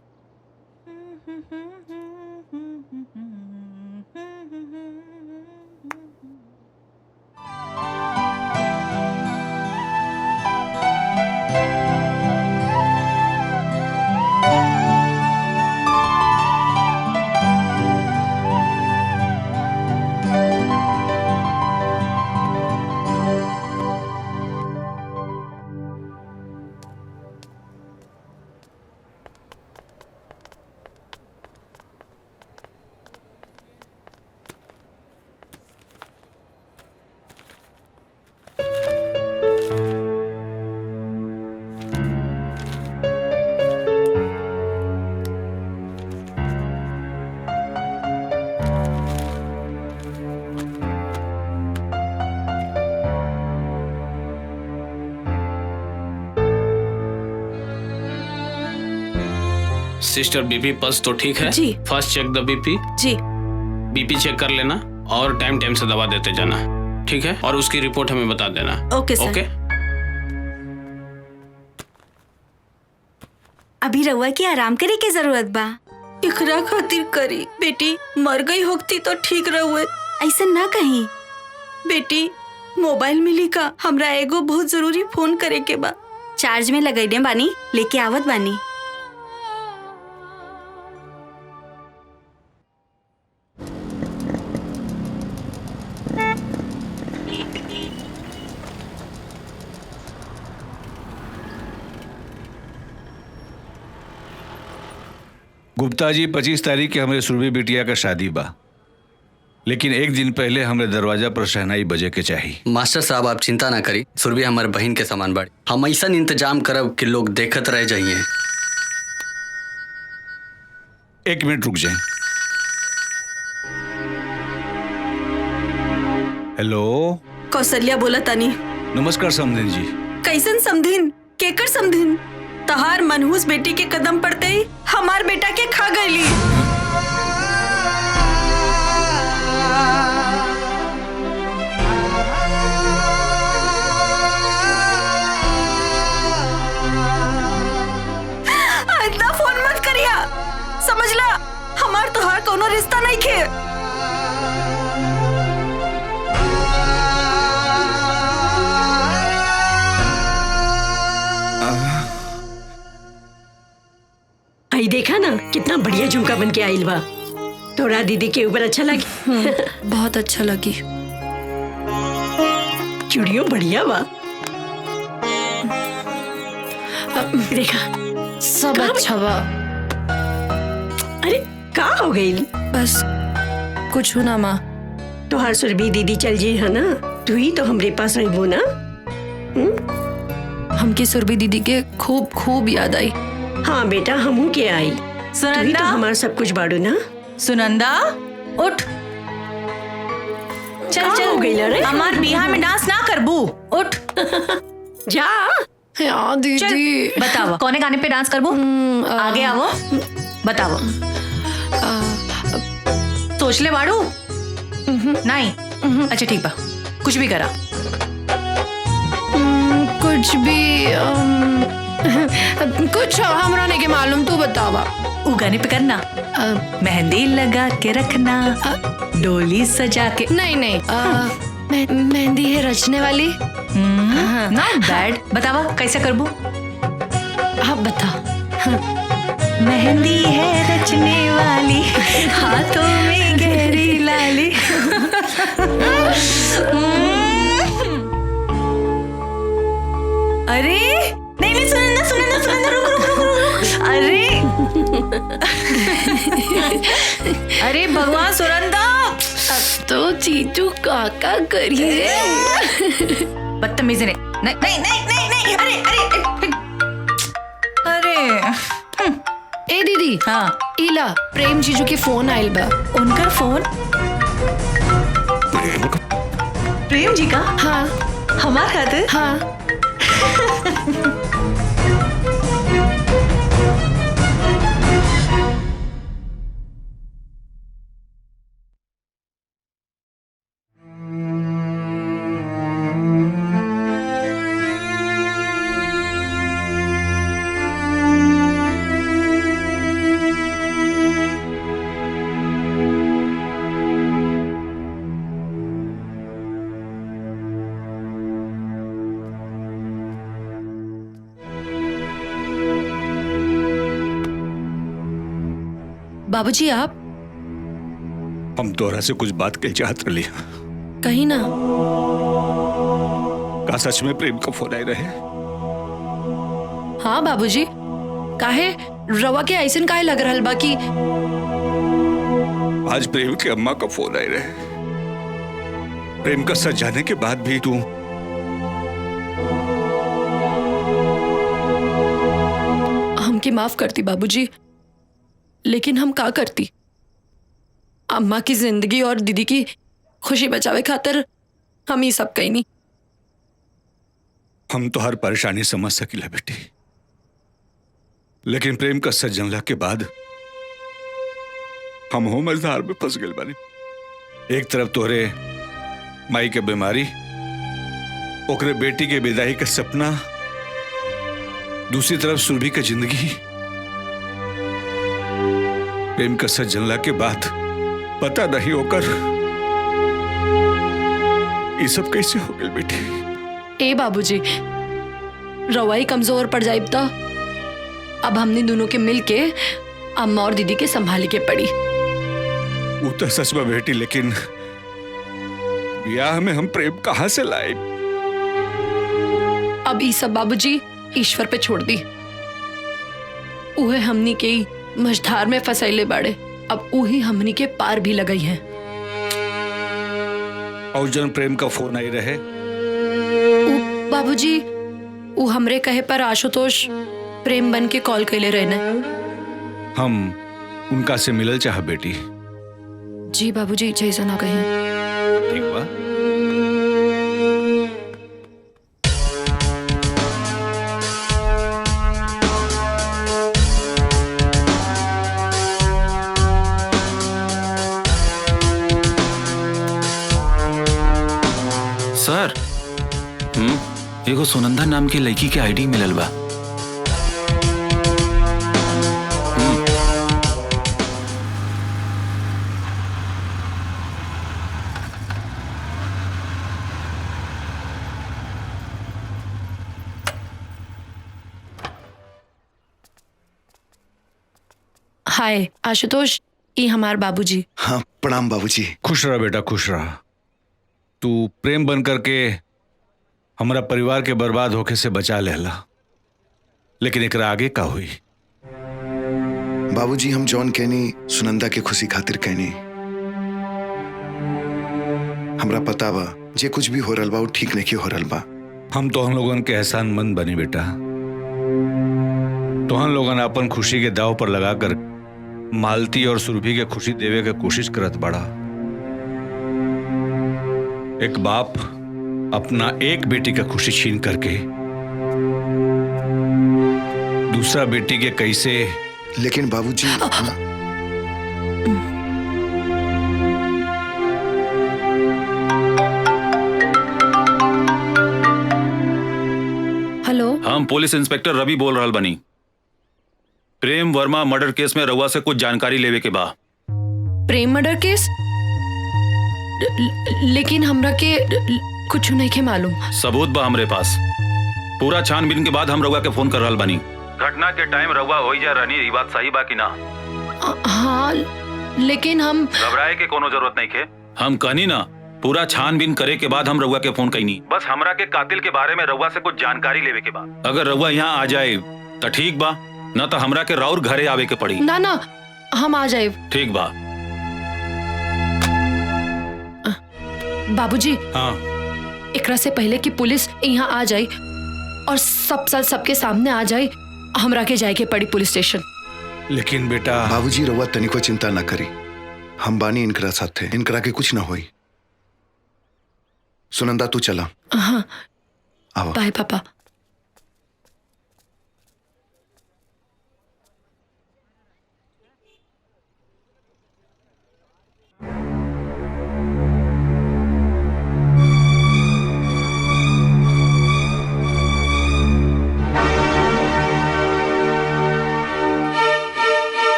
सिस्टर, बीपी पल्स तो ठीक है? जी। फर्स्ट चेक द बीपी। जी। बीपी चेक कर लेना और टाइम टाइम से दवा देते जाना, ठीक है? और उसकी रिपोर्ट हमें बता देना। ओके सर। ओके। अभी रउआ की आराम करे के जरूरत बा। इकरा खातिर करी। बेटी मर गई होती तो ठीक रहुए। ऐसा ना कहीं। बेटी मोबाइल मिली का, हमरा एगो बहुत जरूरी फोन करे के बा। चार्ज में लगैले बानी, लेके आवत बानी। गुप्ता जी, 25 तारीख के हमारे सुरभि बिटिया का शादी बा, लेकिन एक दिन पहले हमारे दरवाजा पर शहनाई बजे के चाहिए। मास्टर साहब आप चिंता ना करी, सुरभि हमारे बहन के समान बाड़ी। हम ऐसा इंतजाम करब कि लोग देखत रह जाइए। एक मिनट रुक जाए। हेलो, कौशल्या बोला तानी। नमस्कार समधिन जी। कैसन समधिन? केकर समधिन? तहार मनहूस बेटी के कदम पड़ते ही हमार बेटा के खा गईली। इतना फोन मत करिया, समझला? हमार तोहार कोनो रिश्ता नहीं खे। आई देखा ना कितना बढ़िया झुमका बन के आइल बा। तोरा दीदी के ऊपर अच्छा लगी? बहुत अच्छा लगी। चूड़ियों बढ़िया बा। देखा सब अच्छा बा। अरे का हो गई? बस कुछ ना माँ। तोहार सुरभि दीदी चल जी है ना, तू ही तो हमरे पास रहबो ना। हमकी सुरभि दीदी के खूब खूब याद आई। हाँ बेटा, हमू के आई। सुनंदा, तो हमारा सब कुछ बाड़ू ना। सुनंदा उठ। चल चल हो गई रे? हमार बिहार में डांस ना करबू। उठ जा। हाँ दीदी। बताओ कौने गाने पे डांस करबू? आगे आवो, बताओ। सोच ले बाड़ू? नहीं। अच्छा ठीक बा, कुछ भी करा। कुछ भी कुछ हमरा नहीं के मालूम, तू बतावा। उगाने पे करना, मेहंदी लगा के रखना, डोली सजा के। नहीं नहीं, मेहंदी है रचने वाली। Not bad. बतावा कैसे करबू? आप बता। मेहंदी है रचने वाली, हाथों में गहरी लाली। अरे नहीं नहीं, सुनंदा रुक रुक रुक रुक। अरे अरे भगवान सुनंदा, अब तो चीचू काका करिए। बदतमीजी नहीं नहीं नहीं नहीं नहीं। अरे अरे अरे ए दीदी। हाँ इला प्रेम जीजू के फोन आयल बा। उनका फोन? प्रेम जी का? हाँ। हमार खातिर? हाँ। बाबूजी आप? हम तोरा से कुछ बात के चाहत रही। कहीं ना। का सच में प्रेम का फोन आए रहे? हाँ बाबूजी, काहे रवा के ऐसन काहे लग रहल बा कि आज प्रेम के अम्मा का फोन आए रहे। प्रेम का सच जाने के बाद भी तू हमके माफ करती बाबूजी, लेकिन हम का करती? अम्मा की जिंदगी और दीदी की खुशी बचावे खातिर हम ही सब कहीं नहीं। हम तो हर परेशानी समझ सकीला बेटी, लेकिन प्रेम का सच जानला के बाद हम हो मझधार में फंस गए बानी। एक तरफ तोरे माई के बीमारी, ओकरे बेटी के विदाई का सपना, दूसरी तरफ सुरभि का जिंदगी। प्रेम का सच जानला के बाद पता नहीं होकर ये सब कैसे हो गए बेटी। ए बाबूजी, रवाई कमजोर पड़ जाए तो अब हमने दोनों के मिल के अम्मा और दीदी के संभाली के पड़ी। वो तो सच में बेटी, लेकिन ब्याह में हम प्रेम कहां से लाए? अब ये सब बाबूजी ईश्वर पे छोड़ दी। उहे हमनी के मझधार में फसैले बाड़े, अब उही हमनी के पार भी लगई है। और जन प्रेम का फोन आई रहे? बाबूजी, वो हमरे कहे पर आशुतोष प्रेम बन के कॉल कैले रहने। हम उनका से मिलल चाह बेटी। जी बाबूजी, जैसा ना कहें। ठीक बा। सर, एगो सुनंदा नाम की लड़की के आईडी मिलल बा। हाय आशुतोष, ये हमार बाबूजी। हाँ प्रणाम बाबूजी। खुश रहा बेटा, खुश रहा। तू प्रेम बन करके हमारा परिवार के बर्बाद होके से बचा लेला, लेकिन एकरा आगे का हुई? बाबूजी, हम जॉन कहनी सुनंदा के खुशी खातिर कहनी। हमरा पता बा जे कुछ भी हो रहा बा वो ठीक नहीं हो रहा बा। हम तो हम लोगन के एहसानमंद बनी बेटा। तो हम लोगन अपन खुशी के दाव पर लगाकर मालती और सुरभि के खुशी देवे के कोशिश करत बड़ा। एक बाप अपना एक बेटी का खुशी छीन करके दूसरा बेटी के कैसे। लेकिन बाबूजी, हम पुलिस इंस्पेक्टर रवि बोल रहल बनी। प्रेम वर्मा मर्डर केस में रउआ से कुछ जानकारी लेवे के बा। प्रेम मर्डर केस? लेकिन हमरा के कुछ नहीं के मालूम। सबूत बा हमरे पास। पूरा छानबीन के बाद हम रउआ के फोन कर रहल बनी। घटना के टाइम रउआ होइजा रहनी, ई बात सही बा कि ना? हाँ, लेकिन हम घबराए के कोनो जरूरत नहीं खे। हम कहनी ना, पूरा छानबीन करे के बाद हम रउआ के फोन कईनी। बस हमरा के कातिल के बारे में रउआ से कुछ जानकारी लेवे के बा। अगर रउआ यहाँ आ जाए तो ठीक बा, न तो हमरा के राउर घरे आवे के पड़ी। ना ना, हम आ जाए। ठीक बा। बाबूजी, हाँ, एकरा से पहले कि पुलिस यहाँ आ जाए और सबके सामने आ जाए, हमरा के जाए के पड़ी पुलिस स्टेशन। लेकिन बेटा बाबूजी रउआ तनिको चिंता ना करी, हम बानी इनकरा साथे, इनकरा के कुछ ना होई। सुनंदा तू चला। हाँ, आओ। बाय पापा।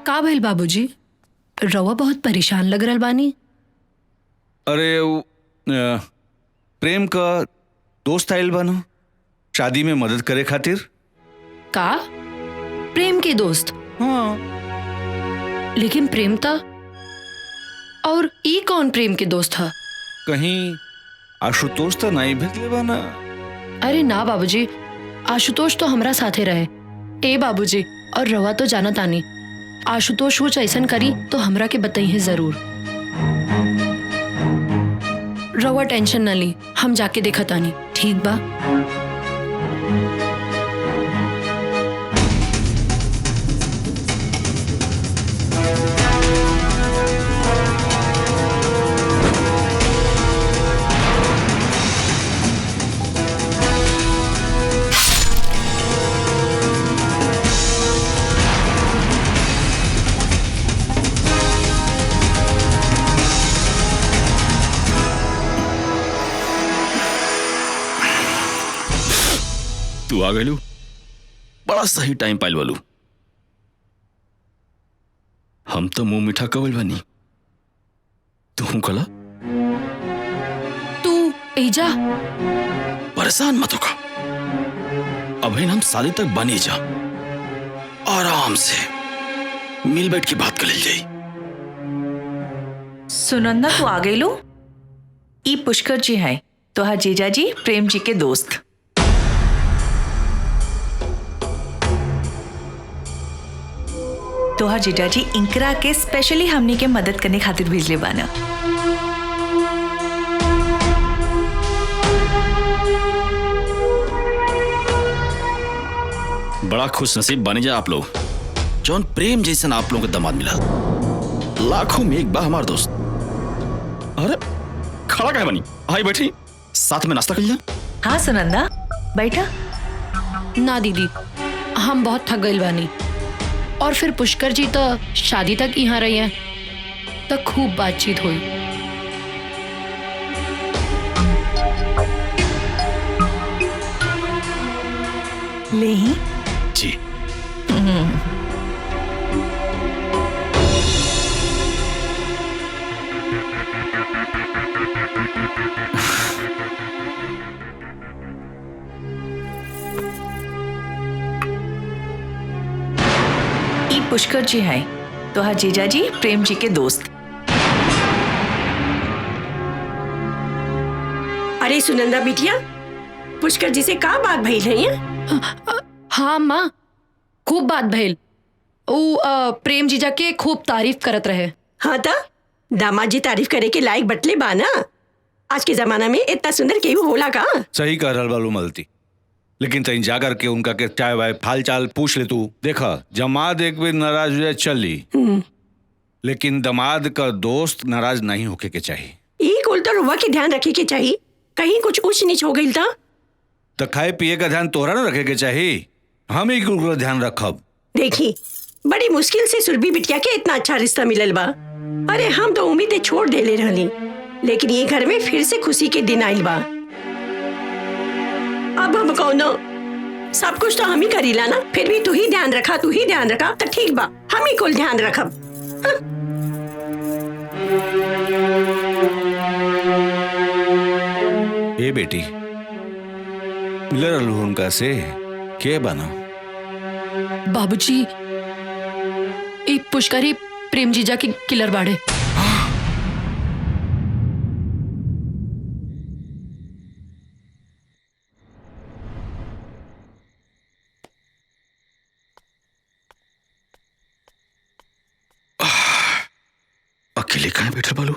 का भइल बाबूजी? रवा बहुत परेशान लग रहल बानी। अरे प्रेम का दोस्त आयल बनो शादी में मदद करे खातिर। का? प्रेम के दोस्त? हाँ। लेकिन प्रेम था, और ई कौन प्रेम के दोस्त था? कहीं आशुतोष तो नहीं भेजले बाना? अरे ना बाबूजी, आशुतोष तो हमरा साथे रहे। ए बाबूजी, और रवा तो जाना तानी, आशुतोष कुछ ऐसन करी तो हमरा के बताइए जरूर। रवा टेंशन न ली, हम जाके देखा तानी, ठीक बा? तू आ गलू, बड़ा सही टाइम पाइल वालू। हम तो मुंह मीठा कवल बनी, तू कला। तू एजा परेशान मत होगा, अभी हम शादी तक बनी जा, आराम से मिल बैठ के बात कर ले जाई। सुनंदा तू आ गई लो। ई पुष्कर जी हैं, तोहार जीजा जी प्रेम जी के दोस्त। तोहार जीजाजी इंकरा के स्पेशली हमनी के मदद करने खातिर भेजले बाना। बड़ा खुश नसीब बने जा आप लोग, जौन प्रेम जैसन आप लोगों को दामाद मिला। लाखों में एक बा हमार दोस्त। अरे खड़ा काहे बनी, आई बैठी साथ में नाश्ता कर लिया। हाँ सुनंदा बैठा। ना दीदी, हम बहुत थक गइल बानी, और फिर पुष्कर जी तो शादी तक यहाँ रही हैं, तो खूब बातचीत हुई। ले ही जी। ई पुष्कर जी है तोहार जीजाजी प्रेम जी के दोस्त। अरे सुनंदा बिटिया, पुष्कर जी से का बात भइल है? हाँ माँ, खूब बात भइल। ऊ प्रेम जीजा के खूब तारीफ करत रहे। हाँ ता दामाद जी तारीफ करे के लायक बटले बाना। आज के जमाना में इतना सुंदर केहू होला का? सही कह रहल बालू मलती, लेकिन तई जा कर के उनका के चाय वाय हाल चाल पूछ ले। तू देखा जमात एक भी नाराज हो जाए चल ली, लेकिन दमाद का दोस्त नाराज नहीं होके के चाहिए। ई कुल तो रुआ के ध्यान रखे के चाहिए, कहीं कुछ ऊंच नीच हो गई तो खाए पिए का ध्यान तोहरा न रखे के चाहिए, हम ही कुल का ध्यान रखब। देखी बड़ी मुश्किल से सुरभि बिटिया के इतना अच्छा रिश्ता मिलल बा। अरे हम तो उम्मीदें छोड़ देले रहली, लेकिन ये घर में फिर से खुशी के दिन आइल बा। अब हम कौनो सब कुछ तो हम ही करीला ना, फिर भी तू ही ध्यान रखा तो ठीक बा, हम ही कुल ध्यान रखब। ए बेटी, मिल रहलू उनका से के बना? बाबूजी, ई पुष्करी प्रेम जीजा की किलर बाड़े। अकेले कहाँ बैठे बालू?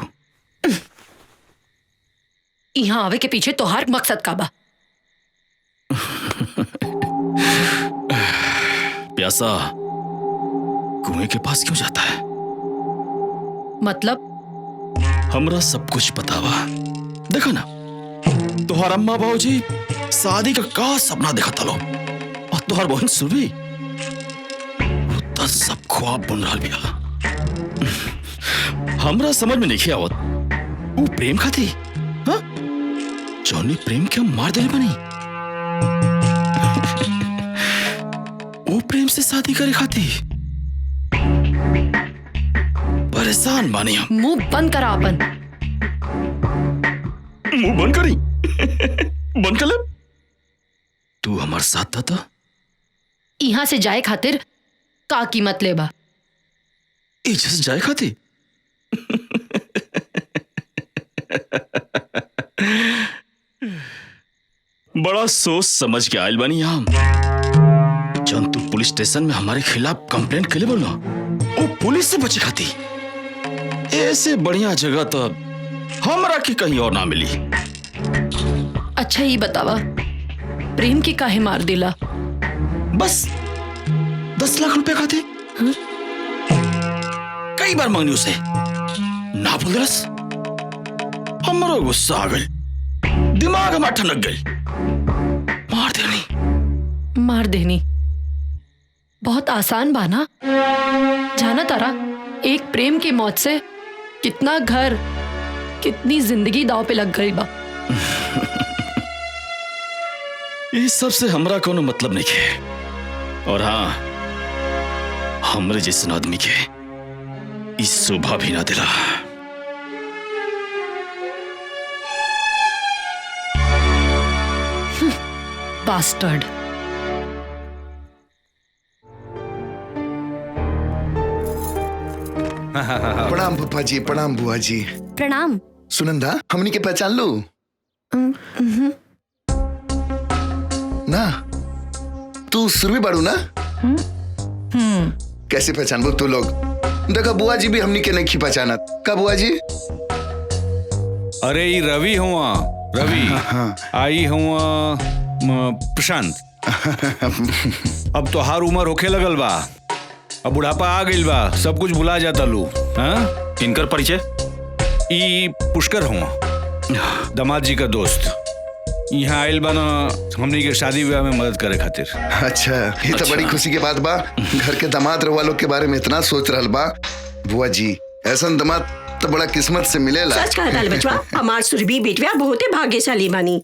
यहाँ आवे के पीछे तोहार मकसद का बा? प्यासा कुएं के पास क्यों जाता है? मतलब? हमरा सब कुछ पता बा। देखा ना, तुहार अम्मा बाबूजी शादी का सपना देखा था लो, और तुहार बहन सुरभि सब ख्वाब बन रहा बिया। हमरा समझ में नहीं आवत, वो प्रेम खाती हाँ? जौनी प्रेम के मार दिले बनी, वो प्रेम से शादी करे खाती। परेशान बानी हम। मुंह बंद करा अपन। मुंह बंद करी? बंद कर ले। तू हमारे साथ था? यहाँ से जाए खातिर का कीमत लेबा? इज्जत जाए खाती? बड़ा सोच समझ के आयल बनी हम। जब तू पुलिस स्टेशन में हमारे खिलाफ कंप्लेंट के लिए बोला, वो पुलिस से बचे खाती। ऐसे बढ़िया जगह तो हमरा की कहीं और ना मिली। अच्छा ये बतावा, प्रेम की काहे मार दिला? बस 10 लाख रुपए खाते। कई बार मांगनी उसे, ना बोल रस। हमारा गुस्सा आ गई, दिमाग हमारा ठनक गई। मार देनी बहुत आसान बाना। जाना तारा, एक प्रेम की मौत से कितना घर, कितनी जिंदगी दाव पे लग गई बा। ये सब से हमरा कोनो मतलब नहीं है, और हाँ, हमरे जैसे आदमी के इस शोभा भी ना दिला। बास्टर्ड। प्रणाम पप्पा जी, प्रणाम बुआ जी। प्रणाम। सुनंदा, हमनी के पहचान लो ना? तू सुरभि बाड़ू ना? कैसे पहचानबो तू लोग? देखा बुआ जी भी हमनी के नहीं पहचानत का बुआ जी? अरे ये रवि हुआ, रवि आई हुआ प्रशांत। अब तो हर उम्र होखे लगल बा, अब बुढ़ापा आ गइल बा, सब कुछ भुला जाता लू। हाँ, इनकर परिचय? ई पुष्कर हुआ, दामाद जी का दोस्त। यहाँ आयल बा ना हमनी के शादी विवाह में मदद करे खातिर। अच्छा, ये तो बड़ी खुशी के बात बा। घर के दामाद वालों के बारे में इतना सोच रहल बा। बुआ जी ऐसा दामाद तो बड़ा किस्मत से मिलेला। सच कहा दाल बचवा, हमार सुरभि बेटवा बहुत भाग्यशाली बानी।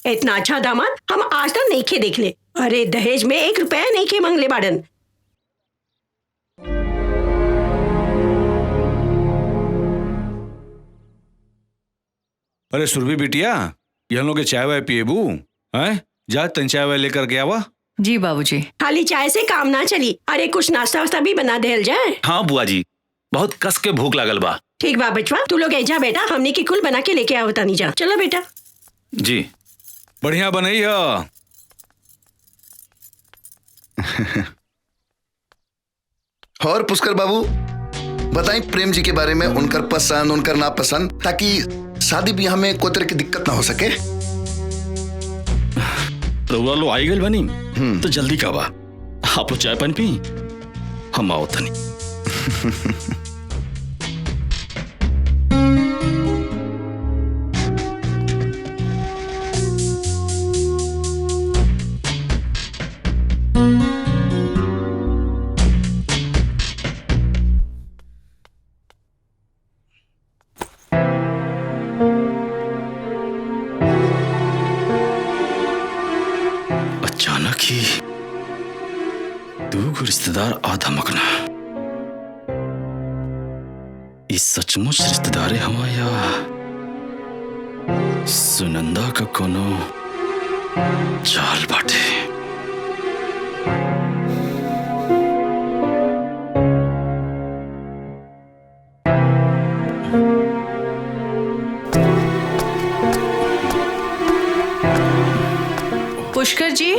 इतना अच्छा दामाद हम आज तक नहीं खे देख ले। अरे दहेज में 1 रुपया नहीं खे मांगले बाड़न। अरे सुरभि बिटिया, यहाँ लोग के चाय वाय पिएबू? हैं? जा तन चाय वाय लेकर के आवा। जी बाबूजी। खाली चाय से काम ना चली, अरे कुछ नाश्ता वास्ता भी बना देल जाए। हाँ बुआ जी, बहुत कस के भूख लागल बा। ठीक बा बचवा, तू लोग ऐजा बेटा, हमने की कुल बना के लेके आओ तानी जा। चलो बेटा। जी बढ़िया बनई है। और पुष्कर बाबू बताएं प्रेम जी के बारे में, उनकर पसंद उनकर नापसंद, ताकि शादी ब्याह में कोई तरह की दिक्कत ना हो सके। रउआ लो आई गइल बनी तो जल्दी का बा, आप लोग चाय पानी पी, हम आओ तनी। अचानक ही दो रिश्तेदार आधा मकना, इस सचमुच रिश्तेदार हमाया सुनंदा का कोनो चाल बाटे। पुष्कर जी,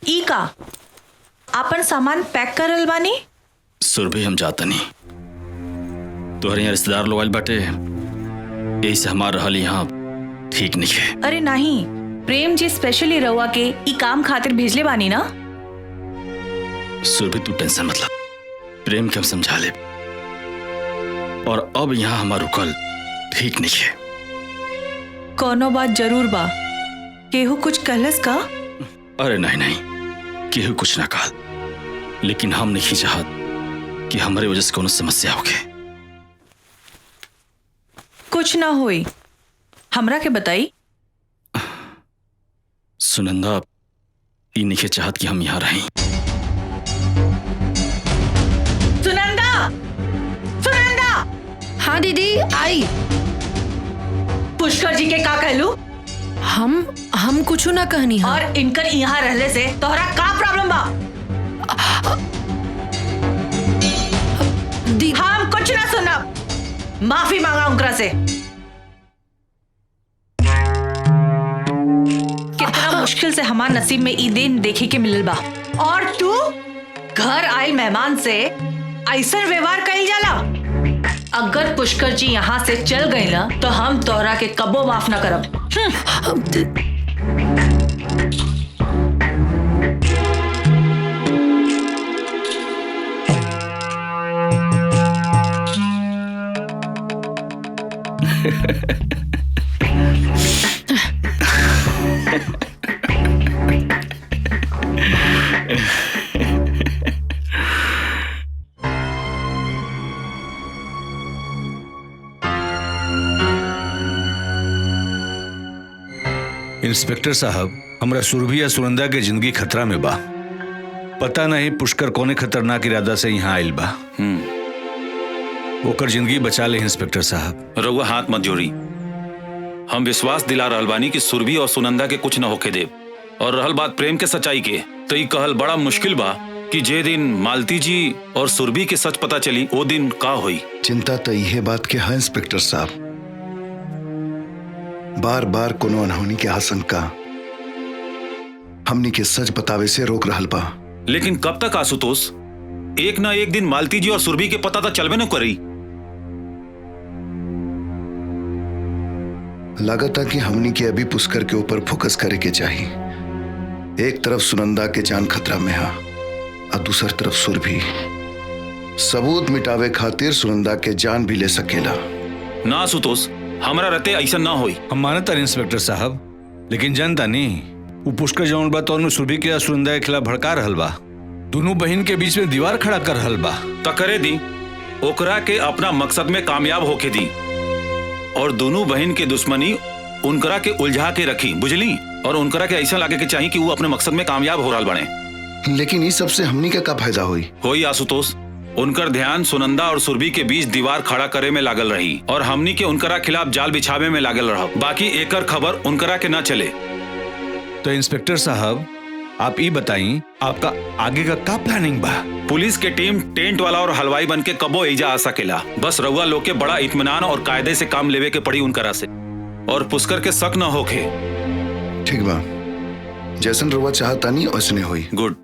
ई का आपन सामान पैक करल बानी? सुरभि हम जाता नहीं, तोहरे यहाँ रिश्तेदार लोग आइल बाटे, यही से हमार रहल यहाँ ठीक नहीं है। अरे नहीं, प्रेम जी स्पेशली रउआ के ई काम खातिर भेजले बानी ना। सुरभि तू टेंशन मतलब, प्रेम के हम समझा ले, और अब यहाँ हमार रुकल ठीक नहीं है। कोनो बात जरूर बा, केहू कुछ कहलस का? अरे नहीं नहीं, केहू कुछ ना कहा, लेकिन हम नहीं चाहत कि हमारे वजह से कोनो समस्या होके। कुछ ना होई, हमरा के बताई। सुनंदा ई नहीं चाहत कि हम यहाँ रहें। सुनंदा, सुनंदा। हाँ दीदी आई। पुष्कर जी के का कहलू? हम कुछ ना कहनी। और इनकर यहाँ रहले से तोहरा का प्रॉब्लम बा? हम कुछ ना सुनब, माफी मांगा उनकरा से। कितना मुश्किल से हमार नसीब में ई दिन देखे के मिलल बा, और तू घर आए मेहमान से ऐसा व्यवहार कइल जाला? अगर पुष्कर जी यहाँ से चल गए ना तो हम तोहरा के कबो माफ ना करब। इंस्पेक्टर साहब, हमरा सुरभि या सुनंदा के जिंदगी खतरा में बा। पता नहीं पुष्कर कोने खतरनाक इरादा से यहाँ आयल बा। ओकर जिंदगी बचा ले इंस्पेक्टर साहब। रउआ हाथ मत जोड़ी, हम विश्वास दिला रहल बानी कि सुरभि और सुनंदा के कुछ न होके देव। और रहल बात प्रेम के सच्चाई के, तो ये कहल बड़ा मुश्किल बा कि जे दिन मालती जी और सुरभि के सच पता चली वो दिन का हुई। चिंता तो यह बात के है इंस्पेक्टर साहब, बार बार कोनो अनहोनी के आशंका हमनी के सच बतावे से रोक रहल बा। लेकिन कब तक आशुतोष? एक ना एक दिन मालती जी और सुरभि के पता तो चलबे न करी। लागत है कि हमनी के अभी पुष्कर के ऊपर फोकस करे के चाहिए। एक तरफ सुनंदा के जान खतरा में है और दूसर तरफ सुरभि। सबूत मिटावे खातिर सुनंदा के जान भी ले सकेला। ना आशुतोष, हमारा रहते ऐसा ना होई। हम मानता इंस्पेक्टर साहब, लेकिन जनता नहीं वो पुष्कर जौन बा तो सुरभि के सुनंदा के खिलाफ भड़का रहल बा। दोनों बहन के बीच में दीवार खड़ा कर रहल बा। त करे दी, ओकरा के अपना मकसद में कामयाब होके दी और दोनों बहन के दुश्मनी उनकरा के उलझा के रखी, बुझली? और उनकरा के ऐसा लागे के चाहिए कि वो अपने मकसद में कामयाब हो रहल बने। लेकिन इस सबसे हमनी का फायदा होई आशुतोष? उनकर ध्यान सुनंदा और सुरभि के बीच दीवार खड़ा करे में लागल रही और हमनी के उनकरा खिलाफ जाल बिछावे में लागल रहा। बाकी एकर खबर उनकरा के न चले। तो इंस्पेक्टर साहब आप ये बताई आपका आगे का प्लानिंग बा? पुलिस के टीम टेंट वाला और हलवाई बन के कबो एजा आ सकेला। बस रउआ लोग के बड़ा इत्मीनान और कायदे से काम लेवे के पड़ी उनकरा से, और पुष्कर के शक न होके। ठीक बा, जैसन रउआ चाहता नहीं वैसने होई। गुड।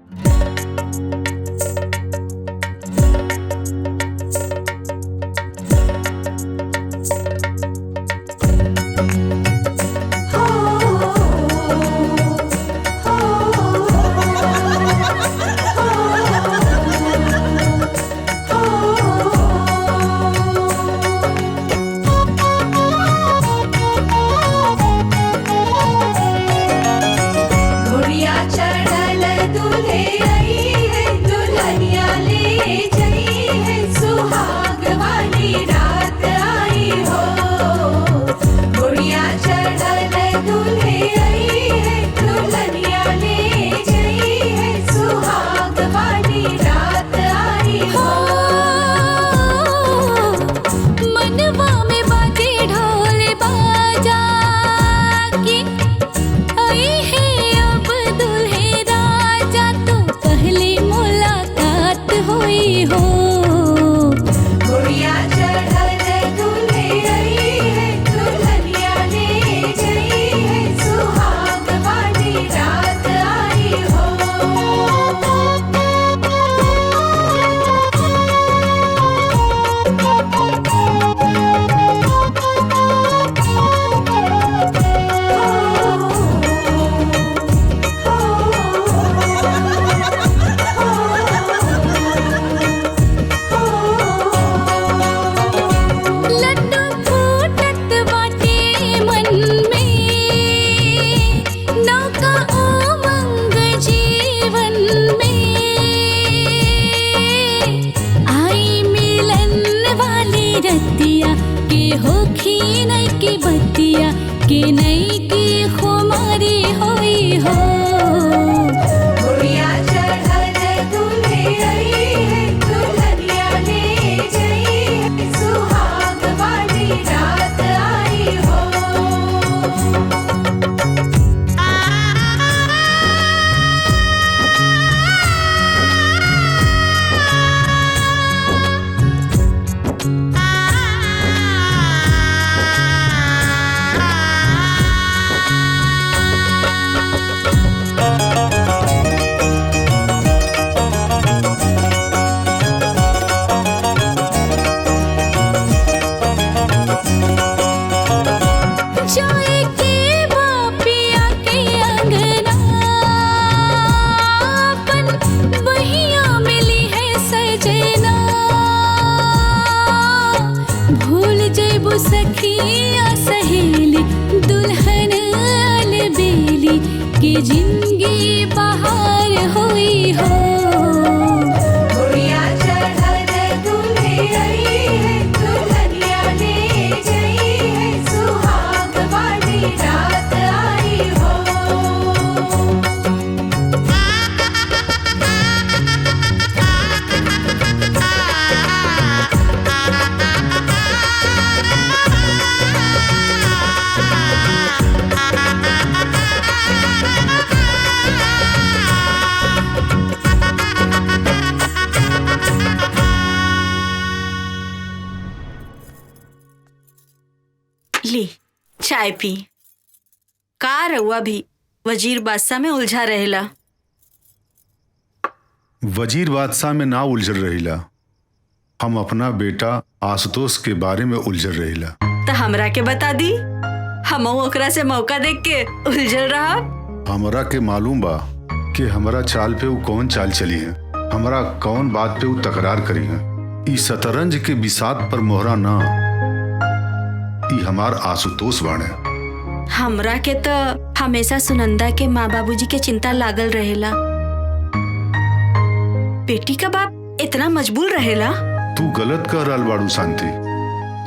ली चाय पी। का रउआ भी वजीर बादशाह में उलझा रहेला। वजीर बादशाह में ना उलझल रहिला, हम अपना बेटा आशुतोष के बारे में उलझल रहिला। तो हमरा के बता दी, हम ओकरा से मौका देख के उलझल रहा। हमरा के मालूम बा कि हमरा चाल पे वो कौन चाल चली है, हमरा कौन बात पे वो तकरार करी है। ई शतरंज के बिसात पर मोहरा ना, ई हमार आशुतोष बाणे। हमरा के तो हमेशा सुनंदा के माँ बाबूजी के चिंता लागल रहेला। बेटी का बाप इतना मजबूर रहेला। तू गलत कह रहल बाड़ू शांति।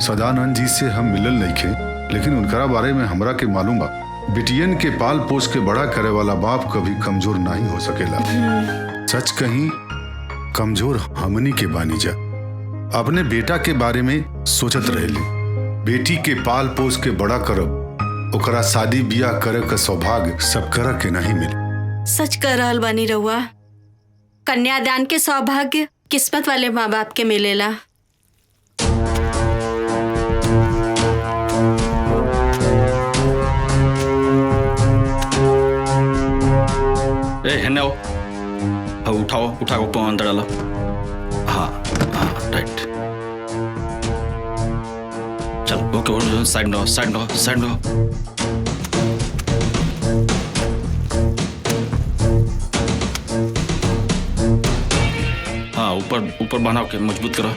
सदानंद जी से हम मिलल नहीं खे, लेकिन उनकरा बारे में हमरा के मालूम बा। बिटियन के पाल पोस के बड़ा करे वाला बाप कभी कमजोर नहीं हो सकेला। सच कहीं कमजोर हमनी के बानी जा। अपने बेटा के बारे में सोचत रहेली, बेटी के पाल पोस के बड़ा करब, ओकरा शादी बियाह करे का सौभाग्य सब करा के नहीं मिले। सच कह रहल बानी रहुआ, कन्यादान के सौभाग्य किस्मत वाले माँ बाप के मिलेला। हेने आओ, हाँ उठाओ, उठा को अंदर डालो। हाँ हाँ राइट, चल ओके, साइड में साइड में साइड में। हाँ ऊपर ऊपर बनाओ के मजबूत करो।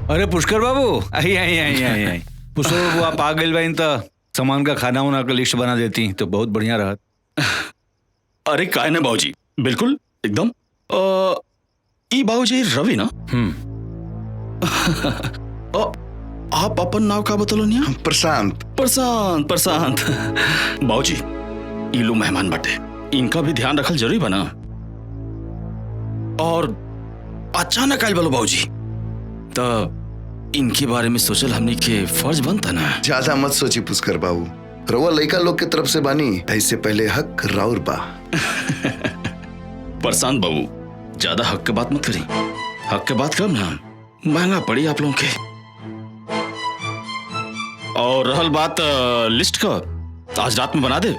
अरे पुष्कर बाबू, आई आई आई आई आई। पुष्कर बाबू आप आ गए भाई, तो सामान का खाना वाना का लिस्ट बना देती तो बहुत बढ़िया रहत। अरे काय ना बाबूजी, बिल्कुल एकदम। ई बाबूजी रवि ना? आप अपन नाव का बतलो नहीं? प्रशांत। प्रशांत प्रशांत बाबूजी, ई लो मेहमान बाटे, इनका भी ध्यान रखल जरूरी बना। और अचानक आइल बोलो बाबूजी, तो इनके बारे में सोचल हमने के फर्ज बनता ना। ज्यादा मत सोची पुष्कर बाबू, रउआ लइका लोग के तरफ से बानी, ऐसे पहले हक राउर बा। प्रशांत बाबू, ज्यादा हक के बात मत करी, हक के बात कब ना महंगा पड़ी आप लोगों के। और रहल बात लिस्ट का, आज रात में बना दे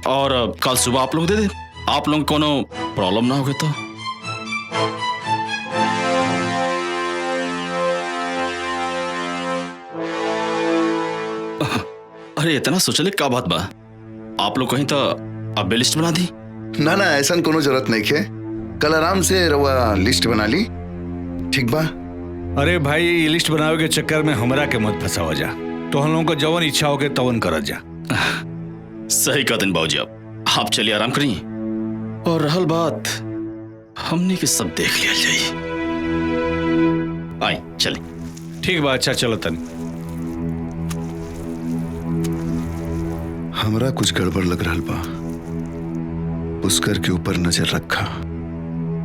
और कल सुबह आप लोग दे दे। आप लोग कोनो प्रॉब्लम ना होगे तो। अरे इतना सोचले का बात बा, आप लोग कहीं तो अब लिस्ट बना दी। ना ना, ऐसा कोनो जरूरत नहीं है, कल आराम से रउआ लिस्ट बना ली, ठीक बा? अरे भाई, ये लिस्ट बनावे के चक्कर में हमरा के मत फंसावा जा, तो हम लोगों को जवन इच्छा हो के तवन करत जा। सही कहते हैं बाबूजी, आप चलिए आराम करिए, और रहल बात हमने के सब देख लिया जाइए। आई चलिए। ठीक बा, अच्छा चलो तनी। हमरा कुछ गड़बड़ लग रहा बा। पुष्कर के ऊपर नजर रखा,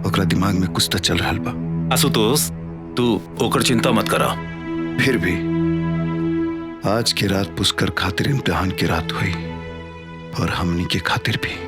ओकरा दिमाग में कुछ तो चल रहा बा। आशुतोष, तू ओकर चिंता मत करा। फिर भी आज की रात पुष्कर खातिर इम्तिहान की रात हुई, और हमनी के खातिर भी।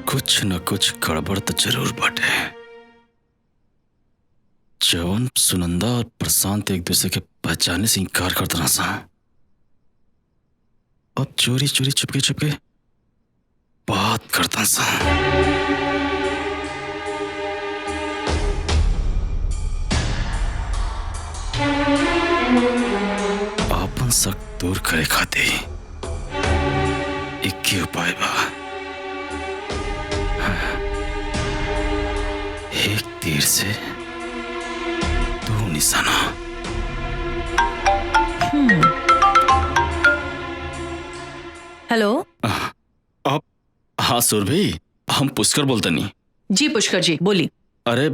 कुछ न कुछ गड़बड़ तो जरूर बाटे। जौन सुनंदा और प्रशांत एक दूसरे के पहचाने से इनकार करते ना सा, अब चोरी चोरी चुपके चुपके बात करता सा। आपन शक दूर करे खातिर एक ही उपाय बा, एक तीर से दो निशाना। हेलो। आप? हाँ सुरभि, हम पुष्कर बोलते नहीं। जी पुष्कर जी बोली। अरे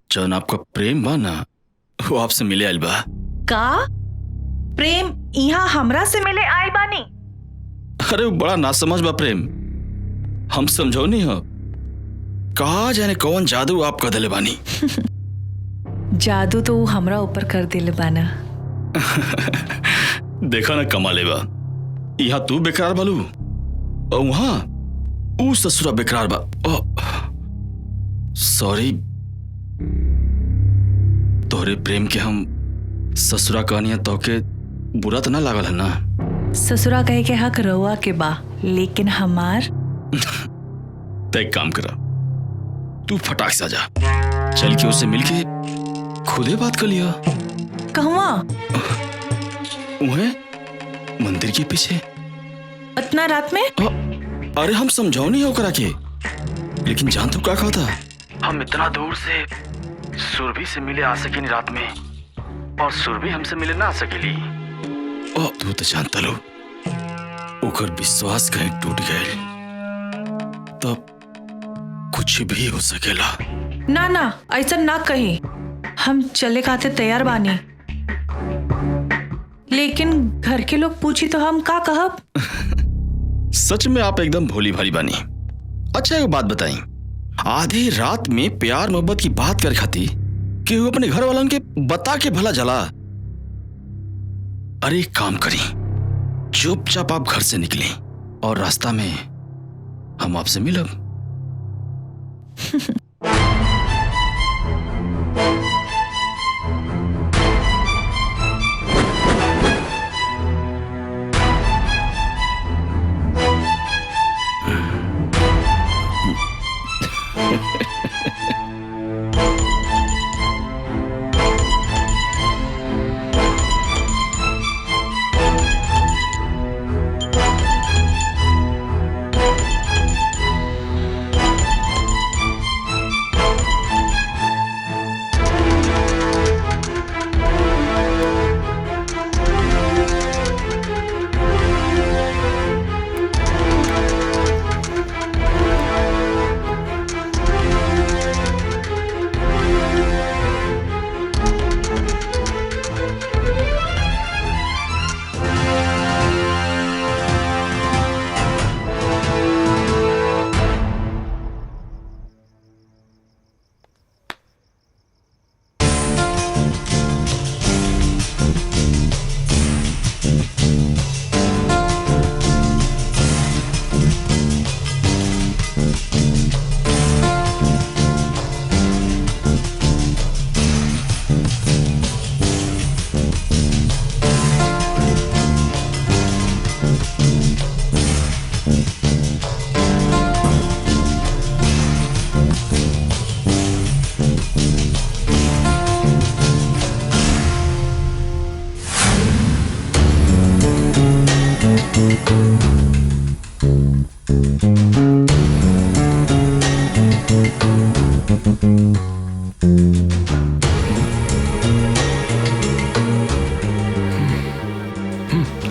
जौन आपका प्रेम बा ना, वो आपसे मिले आइल बा। का प्रेम यहाँ हमरा से मिले आए बानी? अरे वो बड़ा नासमझ बा प्रेम, हम समझो नहीं हो। कहा जाने कौन जादू आप कर दिले बानी। जादू तो वो हमरा ऊपर कर दिले बाना। देखा ना कमाले बा, यहाँ तू बेकरार बालू और वहां ऊ ससुरा बेकरार बा। सॉरी, तोहरे प्रेम के हम ससुरा कहानियां तो के बुरा तो ना लागल है ना? ससुरा कहे के हक रहुआ के बा, लेकिन हमार तय काम करा, तू फटाक से जा, चल के उससे मिलके खुदे बात कर लिया। कहवा? उन्हें मंदिर के पीछे। इतना रात में? अरे हम समझाओ नहीं होकर आके, लेकिन जान तू क्या कहा था? हम इतना दूर से सुरभि से मिले आ सके नहीं रात में, और सुरभि हमसे मिले ना आ सकेली। तू तो जानता लो, ओकर विश्वास कहीं टूट गए तब कुछ भी हो सकेला। ना ना ऐसा ना कही, हम चले खाते तैयार बानी, लेकिन घर के लोग पूछी तो हम का कहब? सच में आप एकदम भोली भाली बानी। अच्छा एक बात बताई, आधी रात में प्यार मोहब्बत की बात कर खाती कि वो अपने घर वालों के बता के भला जला। अरे एक काम करी, चुपचाप आप घर से निकले और रास्ता में हम आपसे मिलब।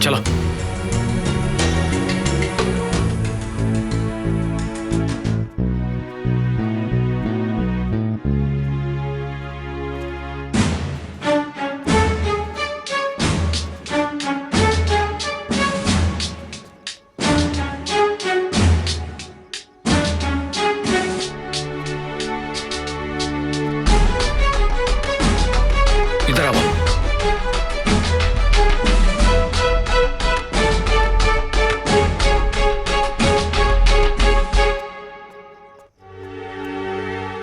चलो। इधर आओ।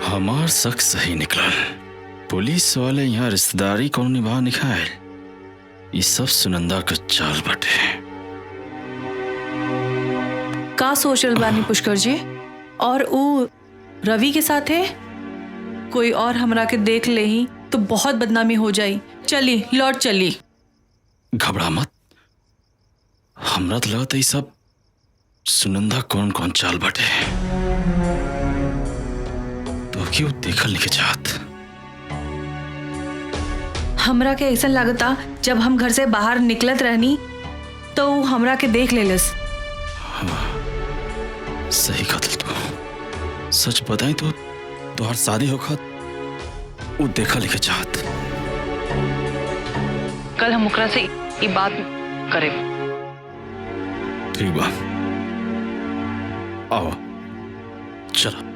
हमार शक सही निकला, पुलिस वाले यहाँ रिश्तेदारी कौन निभा निकाल, ये सब सुनंदा का चाल बटे। का सोचल बानी पुष्कर जी? और वो रवि के साथ है? कोई और हमरा के देख ले ही तो बहुत बदनामी हो जाई। चली लौट चली। घबरा मत, हमरा तो लगता है सब सुनंदा कौन कौन चाल बटे, तो क्यों देखल नहीं के चाहत। हमरा के ऐसा लगता जब हम घर से बाहर निकलत रहनी तो वो हमरा के देख लेलस। सही कतल तू, सच बताई तो तुहार शादी होखत वो देखा लिखे चाहत। कल हम ओकरा से ये बात करे। ठीक बा, आओ चलो।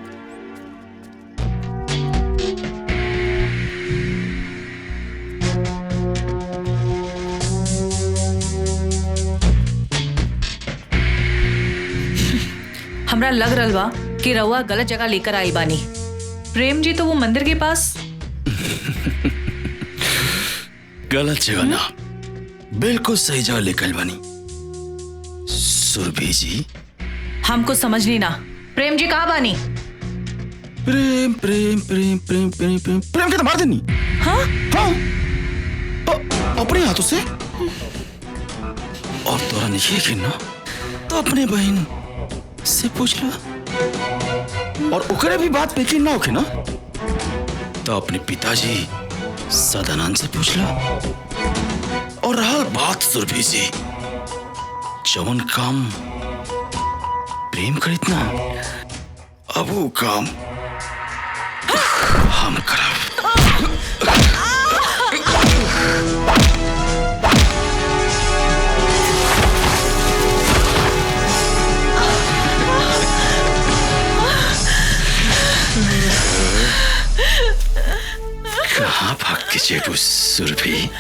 हमरा लग रहा बा कि रउआ गलत जगह लेकर आई बानी। प्रेम जी तो वो मंदिर के पास। गलत जगह ना, बिल्कुल सही जगह लेकर बनी। सुरभि जी हमको समझ नहीं ना, प्रेम जी कहाँ बानी? प्रेम प्रेम प्रेम प्रेम प्रेम प्रेम प्रेम के तो मार देनी। हाँ हाँ अपने हाथों से। और तोरा नहीं है ना तो अपने बहन से पूछ लो, और ओकरे भी बात पे ना होके ना तो अपने पिताजी सदानंद से पूछ लो। और रहल बात सुरभि से, जवन काम प्रेम करित ना, अब वो काम हम करब। कहाँ भाग के जेबू सुरभि?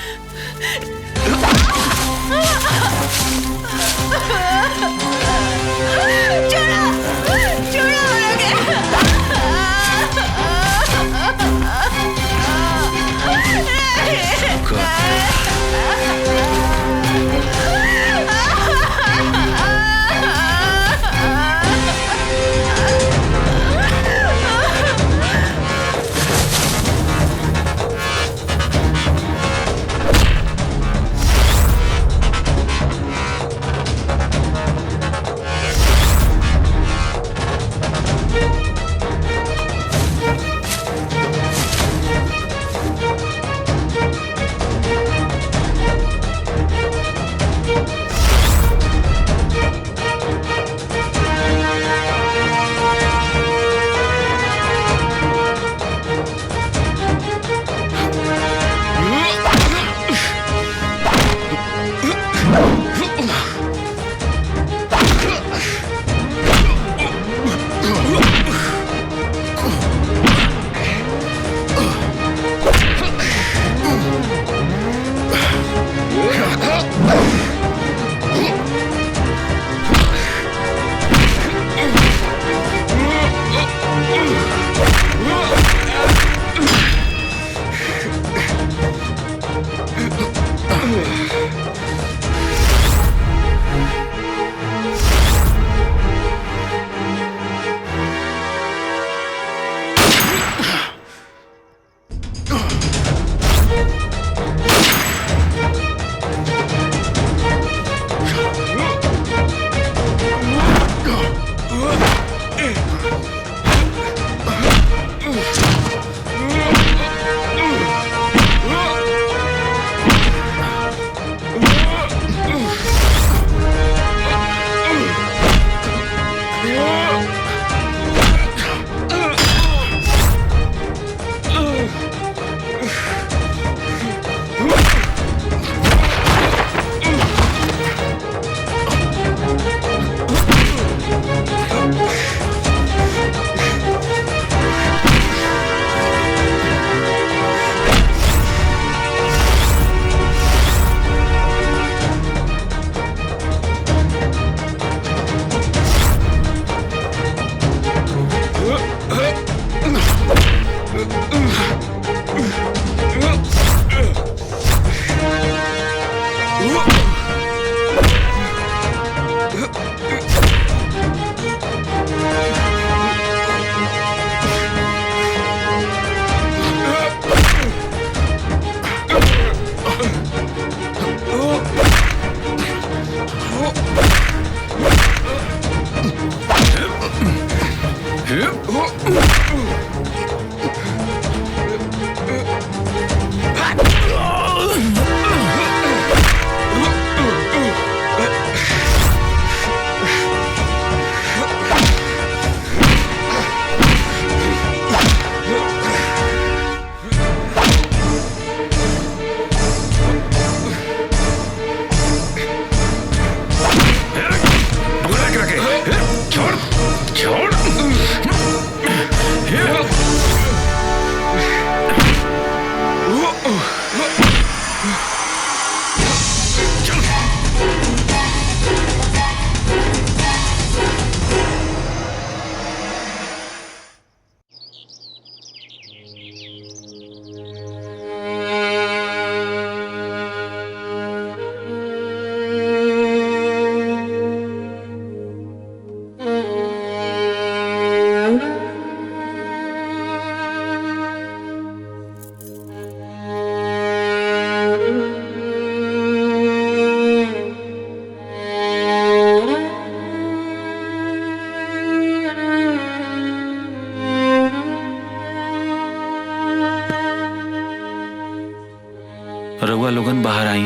रउआ लोगन बाहर आई।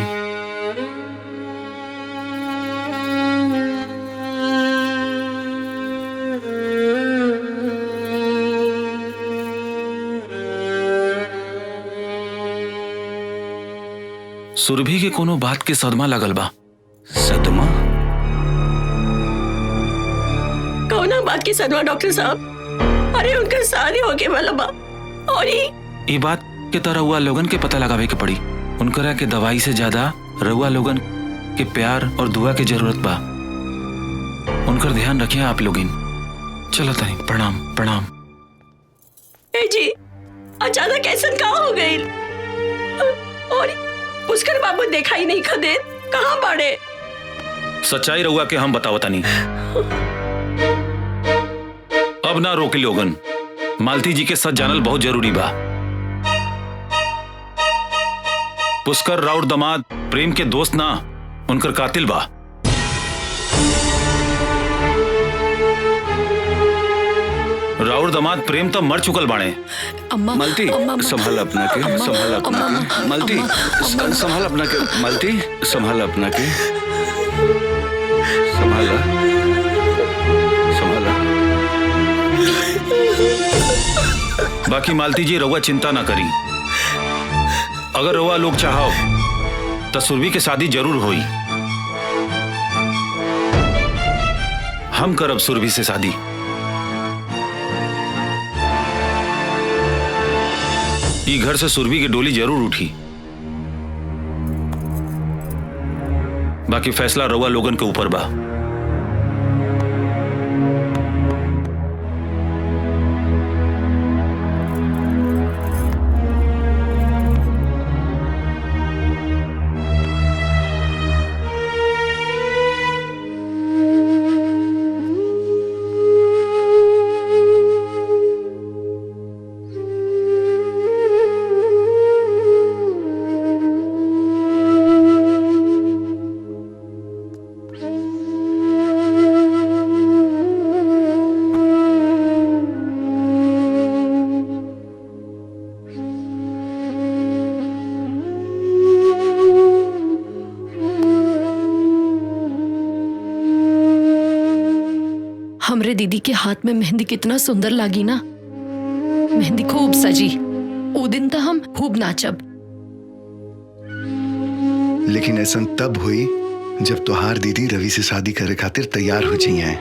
सुरभि के कोनो बात के सदमा लगल बा। सदमा? कौना बात की सदमा डॉक्टर साहब? अरे उनका शादी होके वाला बा और ये बात के तो रउआ लोगन के पता लगावे के पड़ी। उनकरा के दवाई से ज्यादा रउआ लोगन के प्यार और दुआ के जरूरत बा। उनकर ध्यान रखिए आप लोगिन। चलो ताई, प्रणाम प्रणाम। ए जी, अचानक ऐसा कहाँ हो गई? और पुष्कर बाबू देखा ही नहीं खदे, कहाँ पड़े? सच्चाई रउआ के हम बतावता नहीं। अब ना रोके लोगन। मालती जी के सच जानल बहुत जरूरी बा। पुष्कर राउर दमाद प्रेम के दोस्त ना, उनकर कातिल बा। राउर दमाद प्रेम तो मर चुकल बाणे। मालती संभाल अपना के, संभाल अपना के। मालती संभाल अपना के, मालती संभाल अपना के, संभाला संभाला। बाकी मालती जी रउआ चिंता ना करी। अगर रउआ लोग चाहो तो सुरभि के शादी जरूर होई। हम करब सुरभि से शादी। ई घर से सुरभि की डोली जरूर उठी। बाकी फैसला रउआ लोगन के ऊपर बा। हमरे दीदी के हाथ में मेहंदी कितना सुंदर लागी ना। मेहंदी खूब सजी। वो दिन तो हम खूब नाचब। लेकिन ऐसा तब हुई जब तुहार दीदी रवि से शादी करे खातिर तैयार हो जी हैं।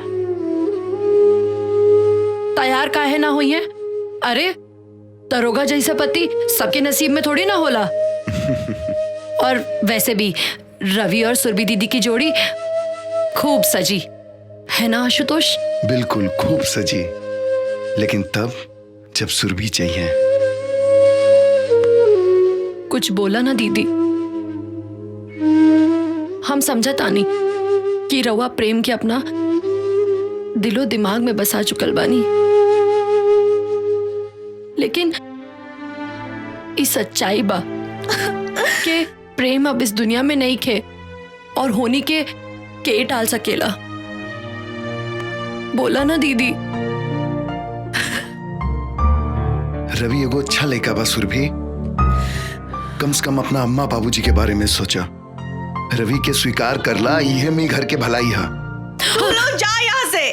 तैयार काहे ना हुई है? अरे दरोगा जैसा पति सबके नसीब में थोड़ी ना होला। और वैसे भी रवि और सुरभि दीदी की जोड़ी खूब सजी है ना आशुतोष? बिल्कुल खूब सजी। लेकिन तब जब सुरभि चाहिए। कुछ बोला ना दीदी। हम समझा तानी कि रवा प्रेम के अपना दिलो दिमाग में बसा चुकल बानी। लेकिन इस सच्चाई बा कि प्रेम अब इस दुनिया में नहीं खे और होनी के टाल सकेला। बोला ना दीदी। रवि एगो अच्छा लड़का बा सुरभि। कम से कम अपना अम्मा बाबूजी के बारे में सोचा। रवि के स्वीकार करला, यह में घर के भलाई है। तू लोग जा यहाँ से।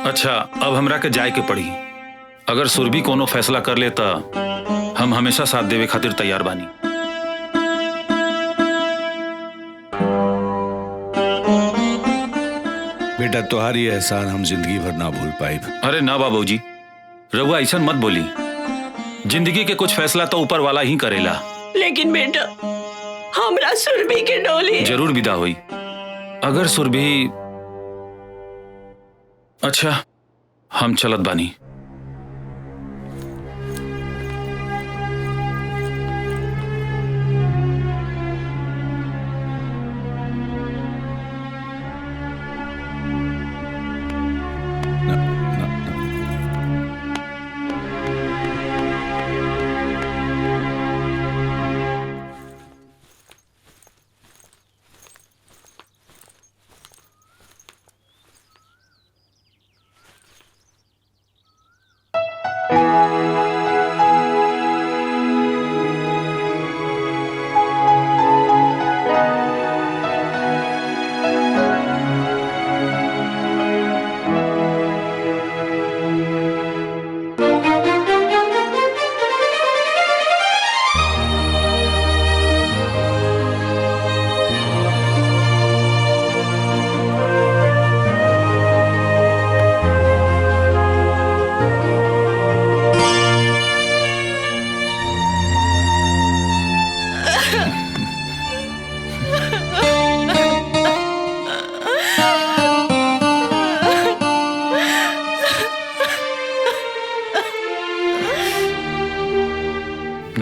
अच्छा, अब हमरा के जाए के पड़ी। अगर सुरभि कोनो फैसला कर लेता, हम हमेशा साथ देवे खातिर तैयार बानी। बेटा तुम्हारी एहसान हम जिंदगी भर ना भूल पाए। अरे ना बाबूजी, रघुआ ऐसा मत बोली। जिंदगी के कुछ फैसला तो ऊपर वाला ही करेला। लेकिन बेटा हमरा सुरभि के डोली जरूर विदा हुई। अगर सुरभि, अच्छा हम चलत बानी।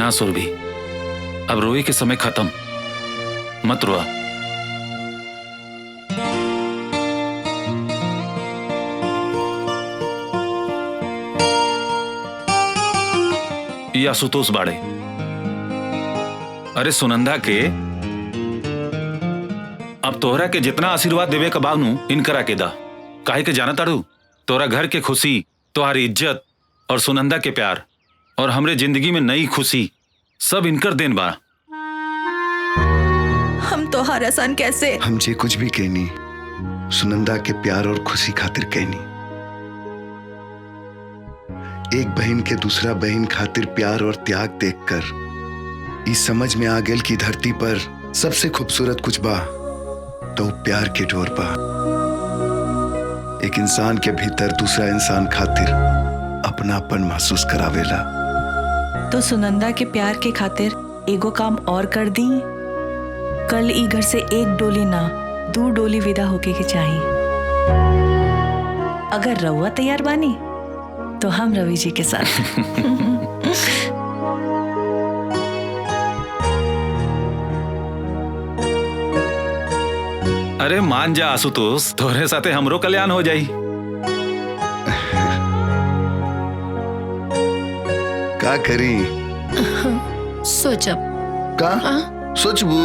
ना सुरभि, अब रोए के समय खत्म, मत रोआ। ये आशुतोष बाड़े। अरे सुनंदा के अब तोहरा के जितना आशीर्वाद देवे का बानू इनकरा के दा, काहे के जाना ताड़ू, तोरा घर के खुशी, तुम्हारी इज्जत और सुनंदा के प्यार और हमरे जिंदगी में नई खुशी सब इनकर देन बा। हम तो हर आसान कैसे हम जे कुछ भी कहनी सुनंदा के प्यार और खुशी खातिर कहनी। एक बहन के दूसरा बहन खातिर प्यार और त्याग देखकर इस समझ में आ गेल कि धरती पर सबसे खूबसूरत कुछ बा तो प्यार के डोर बा। एक इंसान के भीतर दूसरा इंसान खातिर अपनापन महसूस करावेला। तो सुनंदा के प्यार के खातिर एगो काम और कर दी, कल ई घर से एक डोली ना 2 डोली विदा होके के चाहिए। अगर रउआ तैयार बानी तो हम रवि जी के साथ। अरे मान जा आशुतोष, तोहरे साथे हमरो कल्याण हो जाई। का करी सोचब का सोचबू।